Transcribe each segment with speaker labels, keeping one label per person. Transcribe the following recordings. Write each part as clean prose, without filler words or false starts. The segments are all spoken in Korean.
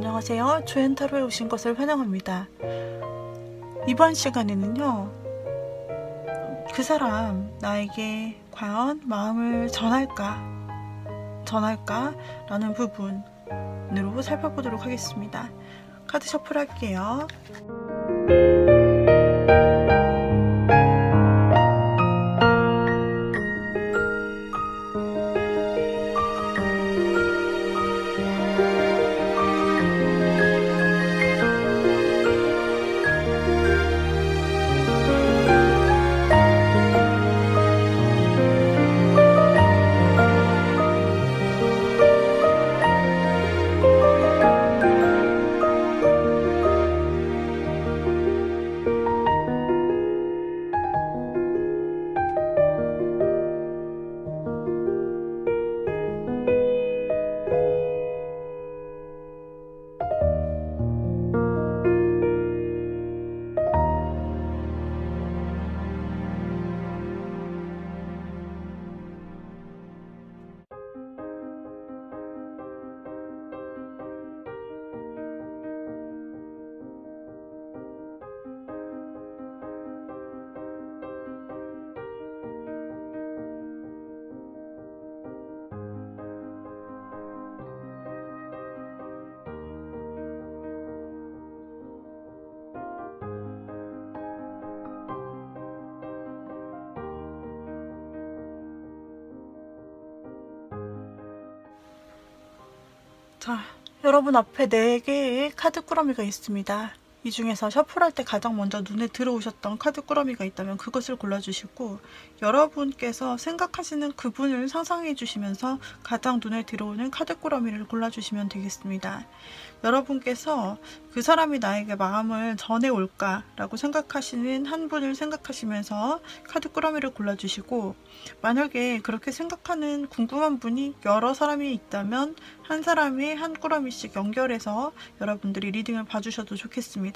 Speaker 1: 안녕하세요. 조앤타로에 오신 것을 환영합니다. 이번 시간에는요, 그 사람 나에게 과연 마음을 전할까 라는 부분으로 살펴보도록 하겠습니다. 카드 셔플 할게요. 자, 여러분 앞에 4개의 카드 꾸러미가 있습니다. 이 중에서 셔플할 때 가장 먼저 눈에 들어오셨던 카드 꾸러미가 있다면 그것을 골라주시고, 여러분께서 생각하시는 그분을 상상해 주시면서 가장 눈에 들어오는 카드 꾸러미를 골라주시면 되겠습니다. 여러분께서 그 사람이 나에게 마음을 전해올까 라고 생각하시는 한 분을 생각하시면서 카드 꾸러미를 골라주시고, 만약에 그렇게 생각하는 궁금한 분이 여러 사람이 있다면 한 사람이 한 꾸러미씩 연결해서 여러분들이 리딩을 봐주셔도 좋겠습니다.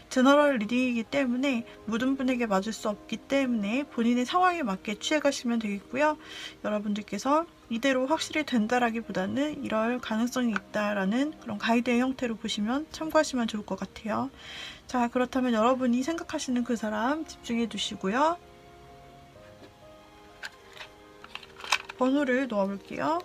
Speaker 1: 제너럴 리딩이기 때문에 모든 분에게 맞을 수 없기 때문에 본인의 상황에 맞게 취해가시면 되겠고요. 여러분들께서 이대로 확실히 된다라기보다는 이럴 가능성이 있다라는 그런 가이드의 형태로 보시면 참고하시면 좋을 것 같아요. 자, 그렇다면 여러분이 생각하시는 그 사람 집중해 주시고요. 번호를 놓아볼게요.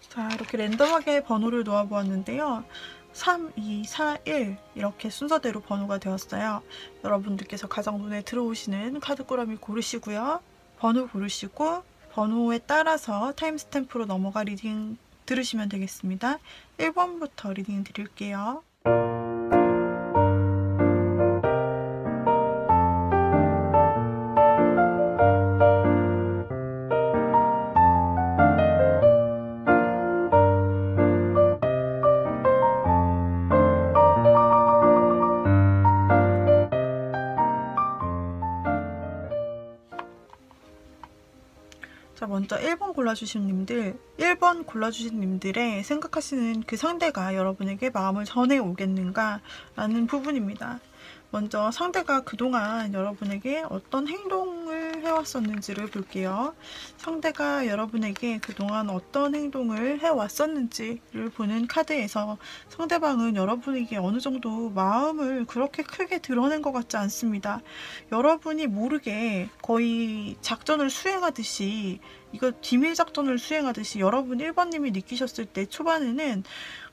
Speaker 1: 자, 이렇게 랜덤하게 번호를 놓아보았는데요. 3, 2, 4, 1 이렇게 순서대로 번호가 되었어요. 여러분들께서 가장 눈에 들어오시는 카드 꾸러미 고르시고요. 번호 고르시고 번호에 따라서 타임스탬프로 넘어가 리딩 들으시면 되겠습니다. 1번부터 리딩 드릴게요. 자, 먼저 1번 골라주신 님들, 1번 골라주신 님들의 생각하시는 그 상대가 여러분에게 마음을 전해 오겠는가 라는 부분입니다. 먼저 상대가 그동안 여러분에게 어떤 행동을 해왔었는지를 볼게요. 상대가 여러분에게 그동안 어떤 행동을 해왔었는지를 보는 카드에서 상대방은 여러분에게 어느 정도 마음을 그렇게 크게 드러낸 것 같지 않습니다. 여러분이 모르게 거의 작전을 수행하듯이, 이거 비밀 작전을 수행하듯이 여러분 1번님이 느끼셨을 때 초반에는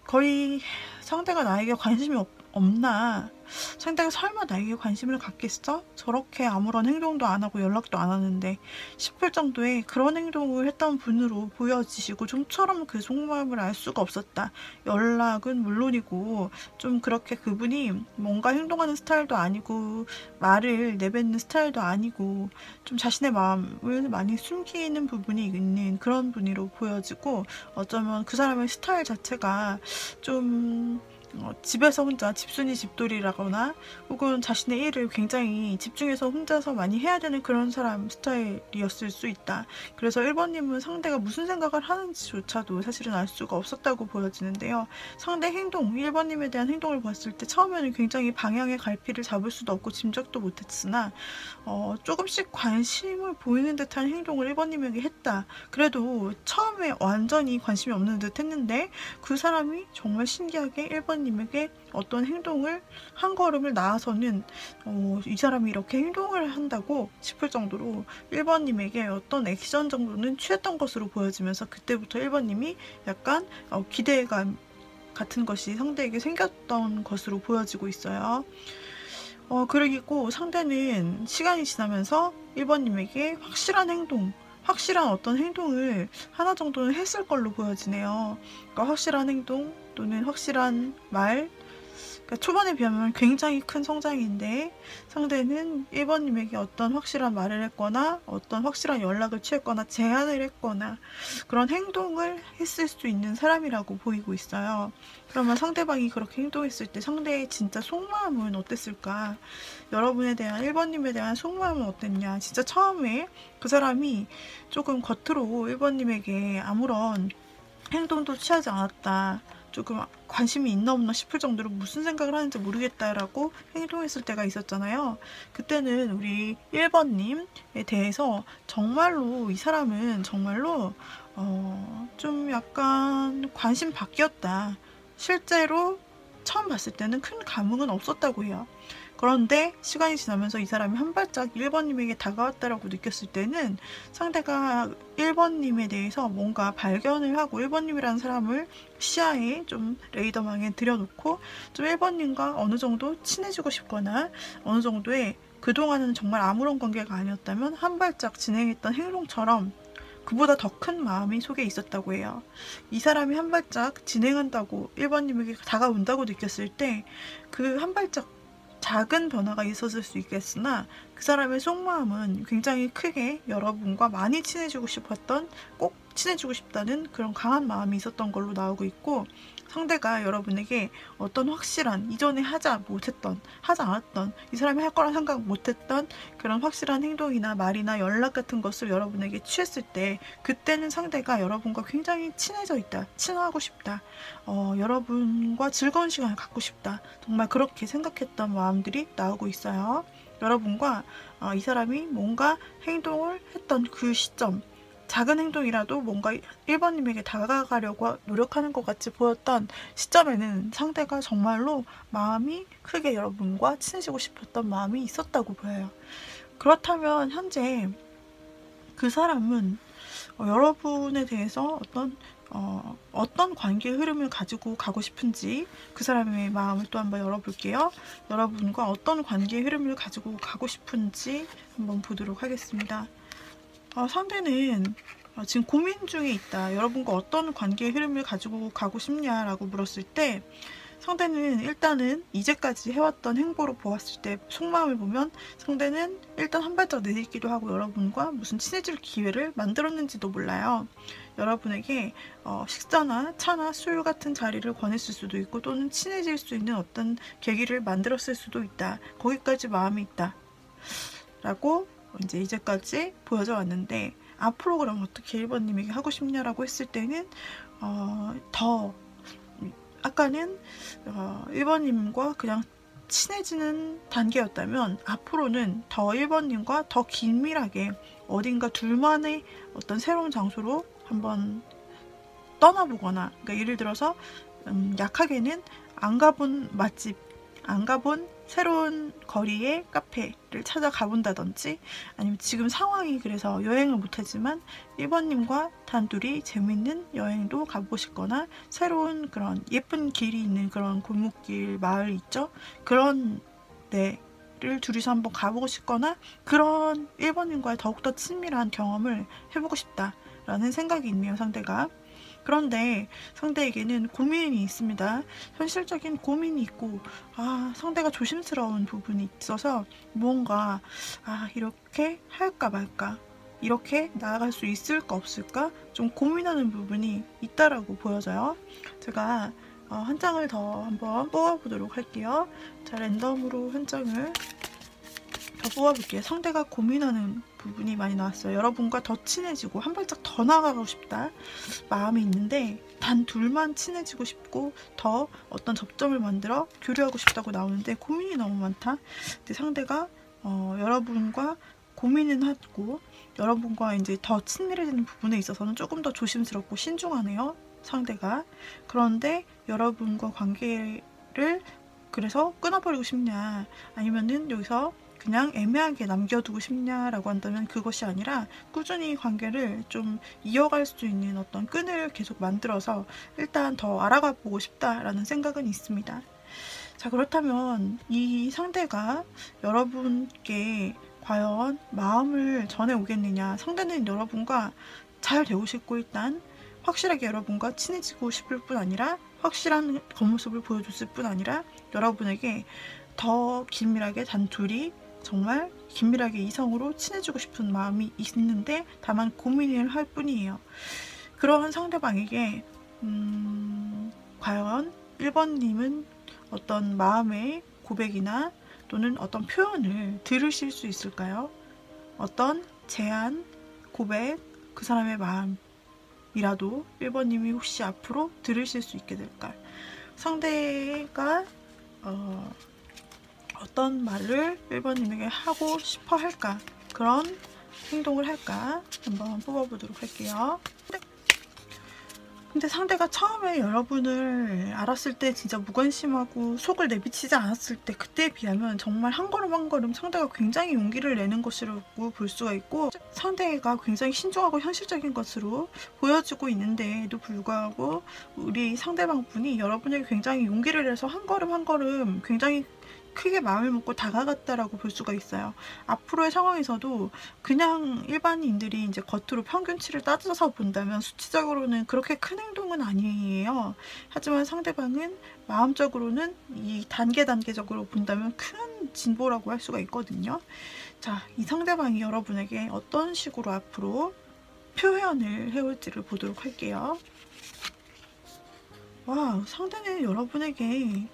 Speaker 1: 거의 상대가 나에게 관심이 없나? 상대가 설마 나에게 관심을 갖겠어? 저렇게 아무런 행동도 안 하고 연락도 안 하는데 싶을 정도의 그런 행동을 했던 분으로 보여지시고, 좀처럼 그 속마음을 알 수가 없었다. 연락은 물론이고 좀 그렇게 그분이 뭔가 행동하는 스타일도 아니고 말을 내뱉는 스타일도 아니고 좀 자신의 마음을 많이 숨기는 부분이 있는 그런 분으로 보여지고, 어쩌면 그 사람의 스타일 자체가 좀 집에서 혼자 집순이 집돌이라거나 혹은 자신의 일을 굉장히 집중해서 혼자서 많이 해야 되는 그런 사람 스타일이었을 수 있다. 그래서 1번님은 상대가 무슨 생각을 하는지조차도 사실은 알 수가 없었다고 보여지는데요. 상대 행동, 1번님에 대한 행동을 봤을 때 처음에는 굉장히 방향의 갈피를 잡을 수도 없고 짐작도 못했으나 조금씩 관심을 보이는 듯한 행동을 1번님에게 했다. 그래도 처음에 완전히 관심이 없는 듯 했는데 그 사람이 정말 신기하게 1번님에게 어떤 행동을 한 걸음을 나아서는 이 사람이 이렇게 행동을 한다고 싶을 정도로 1번님에게 어떤 액션 정도는 취했던 것으로 보여지면서 그때부터 1번님이 약간 기대감 같은 것이 상대에게 생겼던 것으로 보여지고 있어요. 그리고 상대는 시간이 지나면서 1번님에게 확실한 행동, 확실한 어떤 행동을 하나 정도는 했을 걸로 보여지네요. 그러니까 확실한 행동 또는 확실한 말, 그러니까 초반에 비하면 굉장히 큰 성장인데 상대는 1번님에게 어떤 확실한 말을 했거나 어떤 확실한 연락을 취했거나 제안을 했거나 그런 행동을 했을 수 있는 사람이라고 보이고 있어요. 그러면 상대방이 그렇게 행동했을 때 상대의 진짜 속마음은 어땠을까? 여러분에 대한 1번님에 대한 속마음은 어땠냐? 진짜 처음에 그 사람이 조금 겉으로 1번님에게 아무런 행동도 취하지 않았다. 조금 관심이 있나 없나 싶을 정도로 무슨 생각을 하는지 모르겠다라고 행동했을 때가 있었잖아요. 그때는 우리 1번님에 대해서 정말로 이 사람은 정말로 좀 약간 관심 바뀌었다. 실제로 처음 봤을 때는 큰 감흥은 없었다고 해요. 그런데 시간이 지나면서 이 사람이 한 발짝 1번님에게 다가왔다라고 느꼈을 때는 상대가 1번님에 대해서 뭔가 발견을 하고 1번님이라는 사람을 시야에 좀 레이더망에 들여놓고 좀 1번님과 어느 정도 친해지고 싶거나 어느 정도의 그동안은 정말 아무런 관계가 아니었다면 한 발짝 진행했던 행동처럼 그보다 더 큰 마음이 속에 있었다고 해요. 이 사람이 한 발짝 진행한다고 1번님에게 다가온다고 느꼈을 때 그 한 발짝 작은 변화가 있었을 수 있겠으나 그 사람의 속마음은 굉장히 크게 여러분과 많이 친해지고 싶었던, 꼭 친해지고 싶다는 그런 강한 마음이 있었던 걸로 나오고 있고, 상대가 여러분에게 어떤 확실한, 이전에 하지 않았던, 이 사람이 할 거라 생각 못했던 그런 확실한 행동이나 말이나 연락 같은 것을 여러분에게 취했을 때, 그때는 상대가 여러분과 굉장히 친해져 있다, 친하고 싶다, 여러분과 즐거운 시간을 갖고 싶다, 정말 그렇게 생각했던 마음들이 나오고 있어요. 여러분과 이 사람이 뭔가 행동을 했던 그 시점, 작은 행동이라도 뭔가 1번님에게 다가가려고 노력하는 것 같이 보였던 시점에는 상대가 정말로 마음이 크게 여러분과 친해지고 싶었던 마음이 있었다고 보여요. 그렇다면 현재 그 사람은 여러분에 대해서 어떤 관계의 흐름을 가지고 가고 싶은지 그 사람의 마음을 또 한번 열어볼게요. 여러분과 어떤 관계의 흐름을 가지고 가고 싶은지 한번 보도록 하겠습니다. 상대는 지금 고민 중에 있다. 여러분과 어떤 관계의 흐름을 가지고 가고 싶냐라고 물었을 때 상대는 일단은 이제까지 해왔던 행보로 보았을 때 속마음을 보면 상대는 일단 한 발짝 내딛기도 하고 여러분과 무슨 친해질 기회를 만들었는지도 몰라요. 여러분에게 식사나 차나 술 같은 자리를 권했을 수도 있고 또는 친해질 수 있는 어떤 계기를 만들었을 수도 있다. 거기까지 마음이 있다. 라고 이제까지 보여져 왔는데 앞으로 그럼 어떻게 1번님에게 하고 싶냐라고 했을 때는 아까는 1번님과 그냥 친해지는 단계였다면 앞으로는 더 1번님과 더 긴밀하게 어딘가 둘만의 어떤 새로운 장소로 한번 떠나보거나, 그러니까 예를 들어서 약하게는 안 가본 맛집, 안 가본 새로운 거리의 카페를 찾아가 본다든지, 아니면 지금 상황이 그래서 여행을 못하지만 1번님과 단둘이 재밌는 여행도 가보시거나 새로운 그런 예쁜 길이 있는 그런 골목길, 마을 있죠? 그런 데를 둘이서 한번 가보고 싶거나 그런 1번님과의 더욱더 친밀한 경험을 해보고 싶다라는 생각이 있네요, 상대가. 그런데 상대에게는 고민이 있습니다. 현실적인 고민이 있고 상대가 조심스러운 부분이 있어서 뭔가 이렇게 할까 말까, 이렇게 나아갈 수 있을까 없을까 좀 고민하는 부분이 있다라고 보여져요. 제가 한 장을 더 한번 뽑아보도록 할게요. 자, 랜덤으로 한 장을 더 뽑아볼게요. 상대가 고민하는 부분이 많이 나왔어요. 여러분과 더 친해지고 한 발짝 더 나가고 싶다 마음이 있는데 단 둘만 친해지고 싶고 더 어떤 접점을 만들어 교류하고 싶다고 나오는데 고민이 너무 많다. 근데 상대가 여러분과 고민은 하고 여러분과 이제 더 친밀해지는 부분에 있어서는 조금 더 조심스럽고 신중하네요. 상대가. 그런데 여러분과 관계를 그래서 끊어버리고 싶냐 아니면은 여기서 그냥 애매하게 남겨두고 싶냐라고 한다면 그것이 아니라 꾸준히 관계를 좀 이어갈 수 있는 어떤 끈을 계속 만들어서 일단 더 알아가 보고 싶다라는 생각은 있습니다. 자, 그렇다면 이 상대가 여러분께 과연 마음을 전해오겠느냐. 상대는 여러분과 잘 되고 싶고 일단 확실하게 여러분과 친해지고 싶을 뿐 아니라 확실한 겉모습을 보여줬을 뿐 아니라 여러분에게 더 긴밀하게 단둘이 정말 긴밀하게 이성으로 친해지고 싶은 마음이 있는데 다만 고민을 할 뿐이에요. 그러한 상대방에게 과연 1번님은 어떤 마음의 고백이나 또는 어떤 표현을 들으실 수 있을까요? 어떤 제안, 고백, 그 사람의 마음이라도 1번님이 혹시 앞으로 들으실 수 있게 될까? 상대가 어떤 말을 1번님에게 하고 싶어 할까? 그런 행동을 할까? 한번 뽑아보도록 할게요. 근데 상대가 처음에 여러분을 알았을 때 진짜 무관심하고 속을 내비치지 않았을 때 그때에 비하면 정말 한 걸음 한 걸음 상대가 굉장히 용기를 내는 것이라고 볼 수가 있고 상대가 굉장히 신중하고 현실적인 것으로 보여지고 있는데도 불구하고 우리 상대방 분이 여러분에게 굉장히 용기를 내서 한 걸음 한 걸음 굉장히 크게 마음을 먹고 다가갔다라고 볼 수가 있어요. 앞으로의 상황에서도 그냥 일반인들이 이제 겉으로 평균치를 따져서 본다면 수치적으로는 그렇게 큰 행동은 아니에요. 하지만 상대방은 마음적으로는 이 단계적으로 본다면 큰 진보라고 할 수가 있거든요. 자, 이 상대방이 여러분에게 어떤 식으로 앞으로 표현을 해올지를 보도록 할게요. 와, 상대는 여러분에게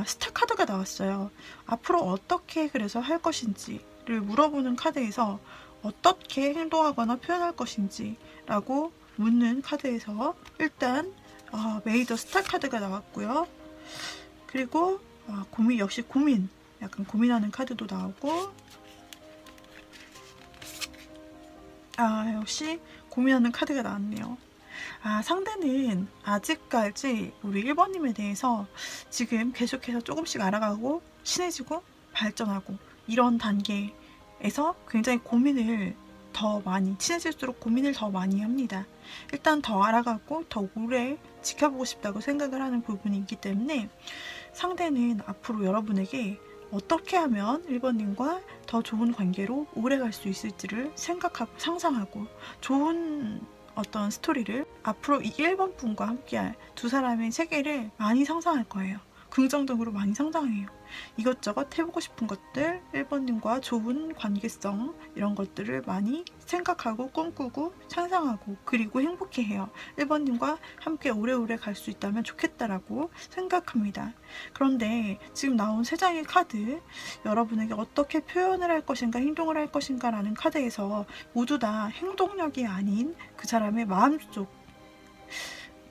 Speaker 1: 스타 카드가 나왔어요. 앞으로 어떻게 그래서 할 것인지를 물어보는 카드에서 어떻게 행동하거나 표현할 것인지 라고 묻는 카드에서 일단 메이저 스타 카드가 나왔고요. 그리고 역시 고민, 약간 고민하는 카드도 나오고 역시 고민하는 카드가 나왔네요. 상대는 아직까지 우리 1번님에 대해서 지금 계속해서 조금씩 알아가고 친해지고 발전하고 이런 단계에서 굉장히 고민을 더 많이 친해질수록 고민을 더 많이 합니다. 일단 더 알아가고 더 오래 지켜보고 싶다고 생각을 하는 부분이 있기 때문에 상대는 앞으로 여러분에게 어떻게 하면 1번님과 더 좋은 관계로 오래 갈 수 있을지를 생각하고 상상하고 좋은 어떤 스토리를 앞으로 이 1번 분과 함께할 두 사람의 세계를 많이 상상할 거예요. 긍정적으로 많이 상상해요. 이것저것 해보고 싶은 것들, 1번님과 좋은 관계성 이런 것들을 많이 생각하고 꿈꾸고 상상하고 그리고 행복해해요. 1번님과 함께 오래오래 갈 수 있다면 좋겠다라고 생각합니다. 그런데 지금 나온 3장의 카드 여러분에게 어떻게 표현을 할 것인가 행동을 할 것인가 라는 카드에서 모두 다 행동력이 아닌 그 사람의 마음속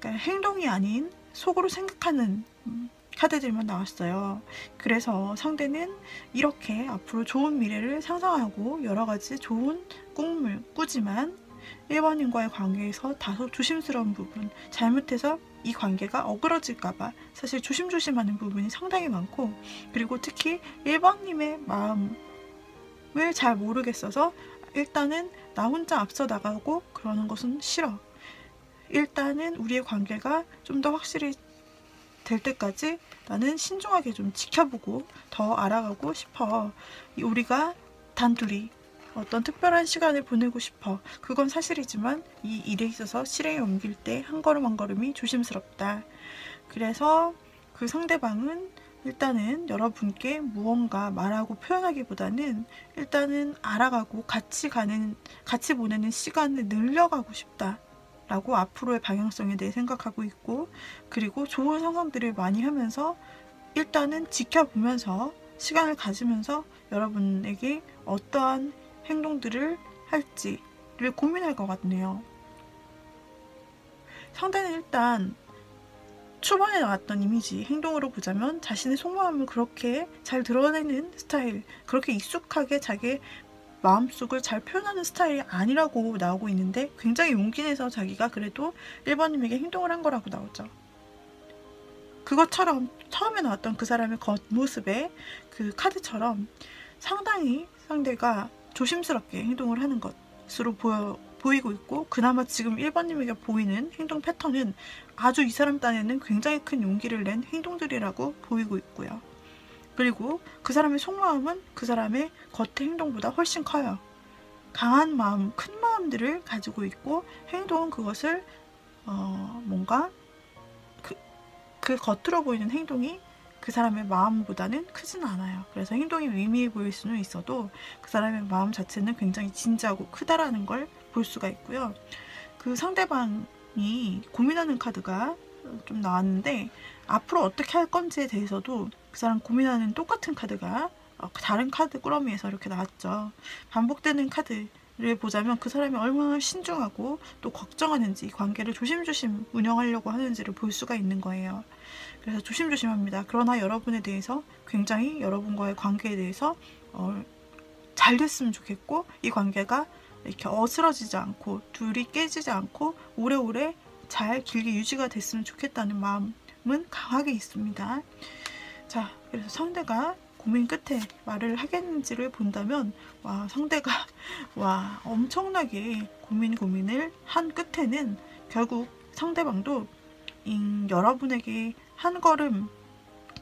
Speaker 1: 그러니까 행동이 아닌 속으로 생각하는 카드들만 나왔어요. 그래서 상대는 이렇게 앞으로 좋은 미래를 상상하고 여러가지 좋은 꿈을 꾸지만 1번님과의 관계에서 다소 조심스러운 부분, 잘못해서 이 관계가 어그러질까봐 사실 조심조심하는 부분이 상당히 많고 그리고 특히 1번님의 마음을 잘 모르겠어서 일단은 나 혼자 앞서 나가고 그러는 것은 싫어. 일단은 우리의 관계가 좀 더 확실히 될 때까지 나는 신중하게 좀 지켜보고 더 알아가고 싶어. 우리가 단둘이 어떤 특별한 시간을 보내고 싶어. 그건 사실이지만 이 일에 있어서 실행에 옮길 때 한 걸음 한 걸음이 조심스럽다. 그래서 그 상대방은 일단은 여러분께 무언가 말하고 표현하기보다는 일단은 알아가고 같이 보내는 시간을 늘려가고 싶다. 라고 앞으로의 방향성에 대해 생각하고 있고, 그리고 좋은 상상들을 많이 하면서 일단은 지켜보면서 시간을 가지면서 여러분에게 어떠한 행동들을 할지를 고민할 것 같네요. 상대는 일단 초반에 나왔던 이미지, 행동으로 보자면 자신의 속마음을 그렇게 잘 드러내는 스타일, 그렇게 익숙하게 자기의 마음속을 잘 표현하는 스타일이 아니라고 나오고 있는데, 굉장히 용기 내서 자기가 그래도 1번님에게 행동을 한 거라고 나오죠. 그것처럼 처음에 나왔던 그 사람의 겉모습의 그 카드처럼 상당히 상대가 조심스럽게 행동을 하는 것으로 보이고 있고, 그나마 지금 1번님에게 보이는 행동 패턴은 아주 이 사람 딴에는 굉장히 큰 용기를 낸 행동들이라고 보이고 있고요. 그리고 그 사람의 속마음은 그 사람의 겉의 행동보다 훨씬 커요. 강한 마음, 큰 마음들을 가지고 있고, 행동은 그것을 뭔가 그 겉으로 보이는 행동이 그 사람의 마음보다는 크진 않아요. 그래서 행동이 미미해 보일 수는 있어도 그 사람의 마음 자체는 굉장히 진지하고 크다라는 걸 볼 수가 있고요. 그 상대방이 고민하는 카드가 좀 나왔는데, 앞으로 어떻게 할 건지에 대해서도 그 사람 고민하는 똑같은 카드가 다른 카드 꾸러미에서 이렇게 나왔죠. 반복되는 카드를 보자면 그 사람이 얼마나 신중하고 또 걱정하는지, 관계를 조심조심 운영하려고 하는지를 볼 수가 있는 거예요. 그래서 조심조심합니다. 그러나 여러분에 대해서, 굉장히 여러분과의 관계에 대해서 잘 됐으면 좋겠고, 이 관계가 이렇게 어스러지지 않고 둘이 깨지지 않고 오래오래 잘 길게 유지가 됐으면 좋겠다는 마음은 강하게 있습니다. 자, 그래서 상대가 고민 끝에 말을 하겠는지를 본다면, 상대가 엄청나게 고민을 한 끝에는 결국 상대방도 여러분에게 한 걸음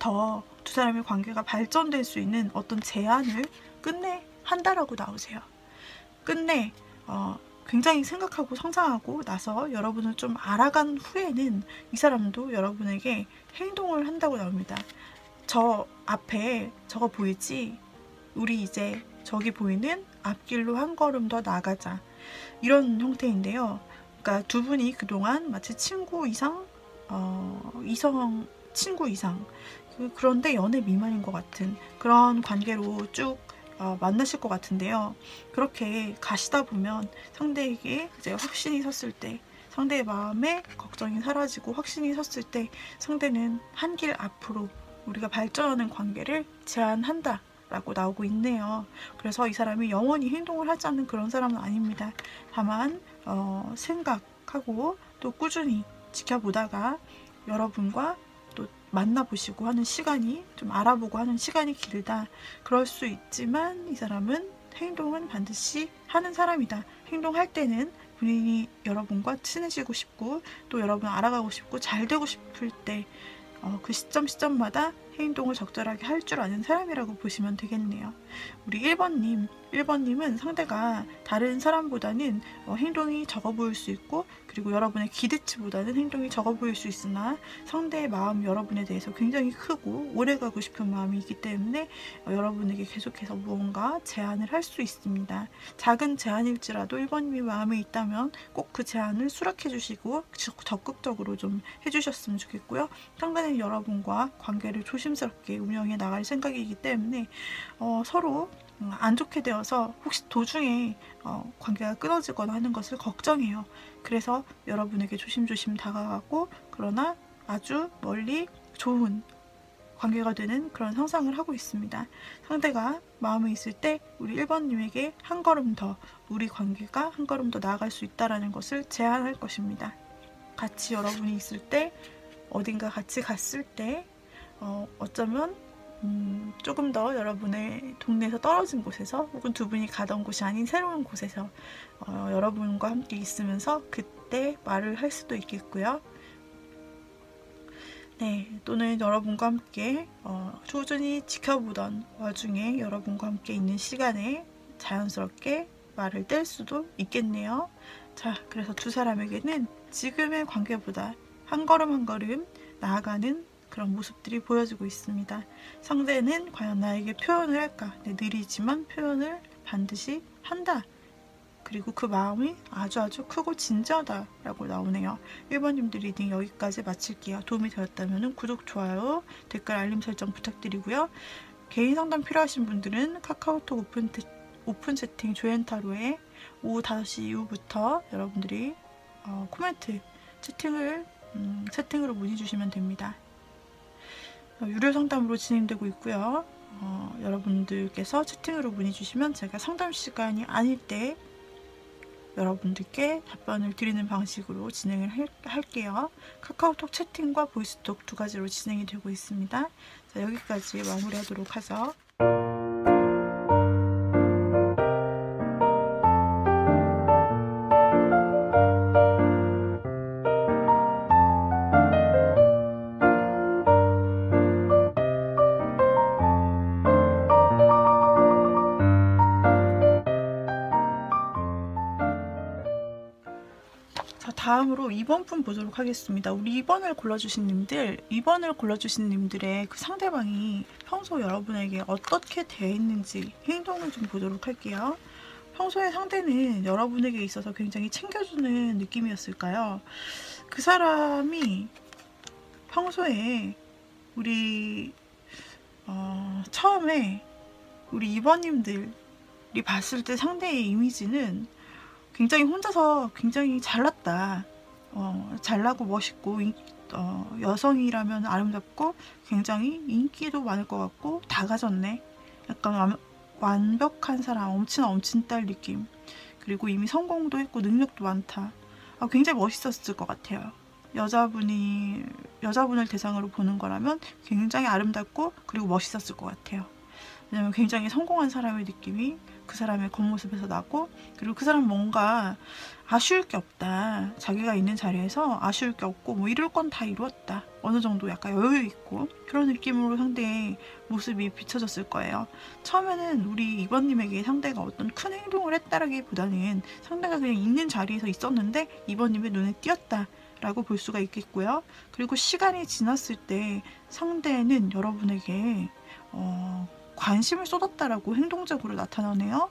Speaker 1: 더 두 사람의 관계가 발전될 수 있는 어떤 제안을 끝내 한다라고 나오세요. 끝내 굉장히 생각하고 상상하고 나서 여러분을 좀 알아간 후에는 이 사람도 여러분에게 행동을 한다고 나옵니다. 저 앞에 저거 보이지? 우리 이제 저기 보이는 앞길로 한 걸음 더 나가자. 이런 형태인데요. 그러니까 두 분이 그동안 마치 친구 이상, 이성 친구 이상, 그런데 연애 미만인 것 같은 그런 관계로 쭉 만나실 것 같은데요. 그렇게 가시다 보면 상대에게 이제 확신이 섰을 때, 상대의 마음에 걱정이 사라지고 확신이 섰을 때, 상대는 한 길 앞으로 우리가 발전하는 관계를 제안한다 라고 나오고 있네요. 그래서 이 사람이 영원히 행동을 하지 않는 그런 사람은 아닙니다. 다만 생각하고 또 꾸준히 지켜보다가 여러분과 또 만나보시고 하는 시간이, 좀 알아보고 하는 시간이 길다, 그럴 수 있지만 이 사람은 행동은 반드시 하는 사람이다. 행동할 때는 본인이 여러분과 친해지고 싶고 또 여러분 알아가고 싶고 잘 되고 싶을 때 그 시점마다 행동을 적절하게 할 줄 아는 사람이라고 보시면 되겠네요. 우리 1번님은 상대가 다른 사람보다는 행동이 적어 보일 수 있고, 그리고 여러분의 기대치보다는 행동이 적어 보일 수 있으나 상대의 마음, 여러분에 대해서 굉장히 크고 오래가고 싶은 마음이 있기 때문에 여러분에게 계속해서 무언가 제안을 할 수 있습니다. 작은 제안일지라도 1번님이 마음에 있다면 꼭 그 제안을 수락해 주시고 적극적으로 좀 해주셨으면 좋겠고요. 상대는 여러분과 관계를 조심스럽게 운영해 나갈 생각이기 때문에 서로 안 좋게 되어서 혹시 도중에 관계가 끊어지거나 하는 것을 걱정해요. 그래서 여러분에게 조심조심 다가가고, 그러나 아주 멀리 좋은 관계가 되는 그런 상상을 하고 있습니다. 상대가 마음에 있을 때 우리 1번님에게 한 걸음 더, 우리 관계가 한 걸음 더 나아갈 수 있다는 것을 제안할 것입니다. 같이 여러분이 있을 때, 어딘가 같이 갔을 때, 어쩌면 조금 더 여러분의 동네에서 떨어진 곳에서, 혹은 두 분이 가던 곳이 아닌 새로운 곳에서 여러분과 함께 있으면서 그때 말을 할 수도 있겠고요. 네, 또는 여러분과 함께 꾸준히 지켜보던 와중에 여러분과 함께 있는 시간에 자연스럽게 말을 뗄 수도 있겠네요. 자, 그래서 두 사람에게는 지금의 관계보다 한 걸음 한 걸음 나아가는 그런 모습들이 보여지고 있습니다. 상대는 과연 나에게 표현을 할까? 네, 느리지만 표현을 반드시 한다 그리고 그 마음이 아주 크고 진지하다라고 나오네요. 1번님들 리딩 여기까지 마칠게요. 도움이 되었다면 구독, 좋아요, 댓글, 알림 설정 부탁드리고요. 개인 상담 필요하신 분들은 카카오톡 오픈 채팅 조앤타로에 오후 5시 이후부터 여러분들이 코멘트 채팅으로 문의 주시면 됩니다. 유료 상담으로 진행되고 있고요. 여러분들께서 채팅으로 문의 주시면 제가 상담 시간이 아닐 때 여러분들께 답변을 드리는 방식으로 진행을 할게요. 카카오톡 채팅과 보이스톡 두 가지로 진행이 되고 있습니다. 자, 여기까지 마무리하도록 하죠. 다음으로 2번 분 보도록 하겠습니다. 우리 2번을 골라주신 님들의 그 상대방이 평소 여러분에게 어떻게 되어 있는지 행동을 좀 보도록 할게요. 평소에 상대는 여러분에게 있어서 굉장히 챙겨주는 느낌이었을까요? 그 사람이 평소에 우리 처음에 우리 2번님들이 봤을 때 상대의 이미지는 굉장히 혼자서 굉장히 잘났다. 잘나고 멋있고 여성이라면 아름답고 굉장히 인기도 많을 것 같고 다 가졌네. 약간 완벽한 사람, 엄친 딸 느낌. 그리고 이미 성공도 했고 능력도 많다. 굉장히 멋있었을 것 같아요. 여자분을 대상으로 보는 거라면 굉장히 아름답고 그리고 멋있었을 것 같아요. 왜냐면 굉장히 성공한 사람의 느낌이 그 사람의 겉모습에서 나고, 그리고 그 사람은 뭔가 아쉬울 게 없다. 자기가 있는 자리에서 아쉬울 게 없고 뭐 이룰 건 다 이루었다. 어느 정도 약간 여유 있고 그런 느낌으로 상대의 모습이 비춰졌을 거예요. 처음에는 우리 2번님에게 상대가 어떤 큰 행동을 했다라기보다는 상대가 그냥 있는 자리에서 있었는데 2번님의 눈에 띄었다 라고 볼 수가 있겠고요. 그리고 시간이 지났을 때 상대는 여러분에게 관심을 쏟았다라고 행동적으로 나타나네요.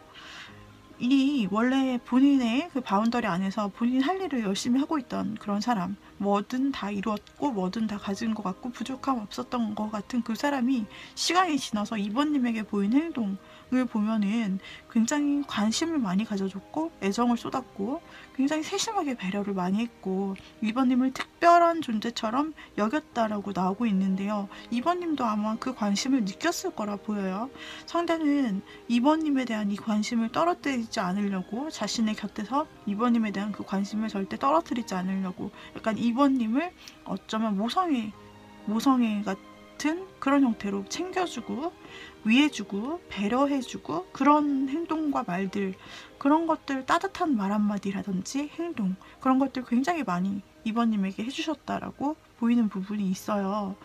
Speaker 1: 이 원래 본인의 그 바운더리 안에서 본인 할 일을 열심히 하고 있던 그런 사람, 뭐든 다 이루었고 뭐든 다 가진 것 같고 부족함 없었던 것 같은 그 사람이 시간이 지나서 2번님에게 보인 행동을 보면은 굉장히 관심을 많이 가져줬고 애정을 쏟았고 굉장히 세심하게 배려를 많이 했고 2번님을 특별한 존재처럼 여겼다라고 나오고 있는데요. 2번님도 아마 그 관심을 느꼈을 거라 보여요. 상대는 2번님에 대한 이 관심을 떨어뜨리지 않으려고 자신의 곁에서 2번님에 대한 그 관심을 절대 떨어뜨리지 않으려고 약간 2번님을 어쩌면 모성애 같은 그런 형태로 챙겨주고 위해주고 배려해주고 그런 행동과 말들, 그런 것들, 따뜻한 말 한마디라든지 행동, 그런 것들 굉장히 많이 2번님에게 해주셨다라고 보이는 부분이 있어요.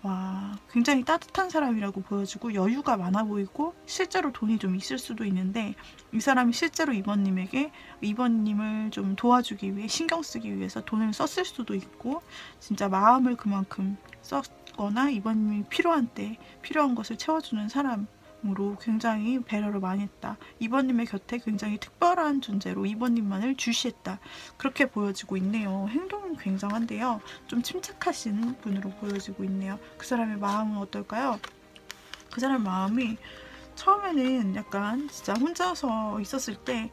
Speaker 1: 와, 굉장히 따뜻한 사람이라고 보여지고 여유가 많아 보이고 실제로 돈이 좀 있을 수도 있는데 이 사람이 실제로 2번님을 좀 도와주기 위해 신경 쓰기 위해서 돈을 썼을 수도 있고 진짜 마음을 그만큼 썼거나 2번님이 필요한 때 필요한 것을 채워주는 사람으로 굉장히 배려를 많이 했다. 2번님의 곁에 굉장히 특별한 존재로 2번님만을 주시했다. 그렇게 보여지고 있네요. 행동은 굉장한데요. 좀 침착하신 분으로 보여지고 있네요. 그 사람의 마음은 어떨까요? 그 사람 마음이 처음에는 약간 진짜 혼자서 있었을 때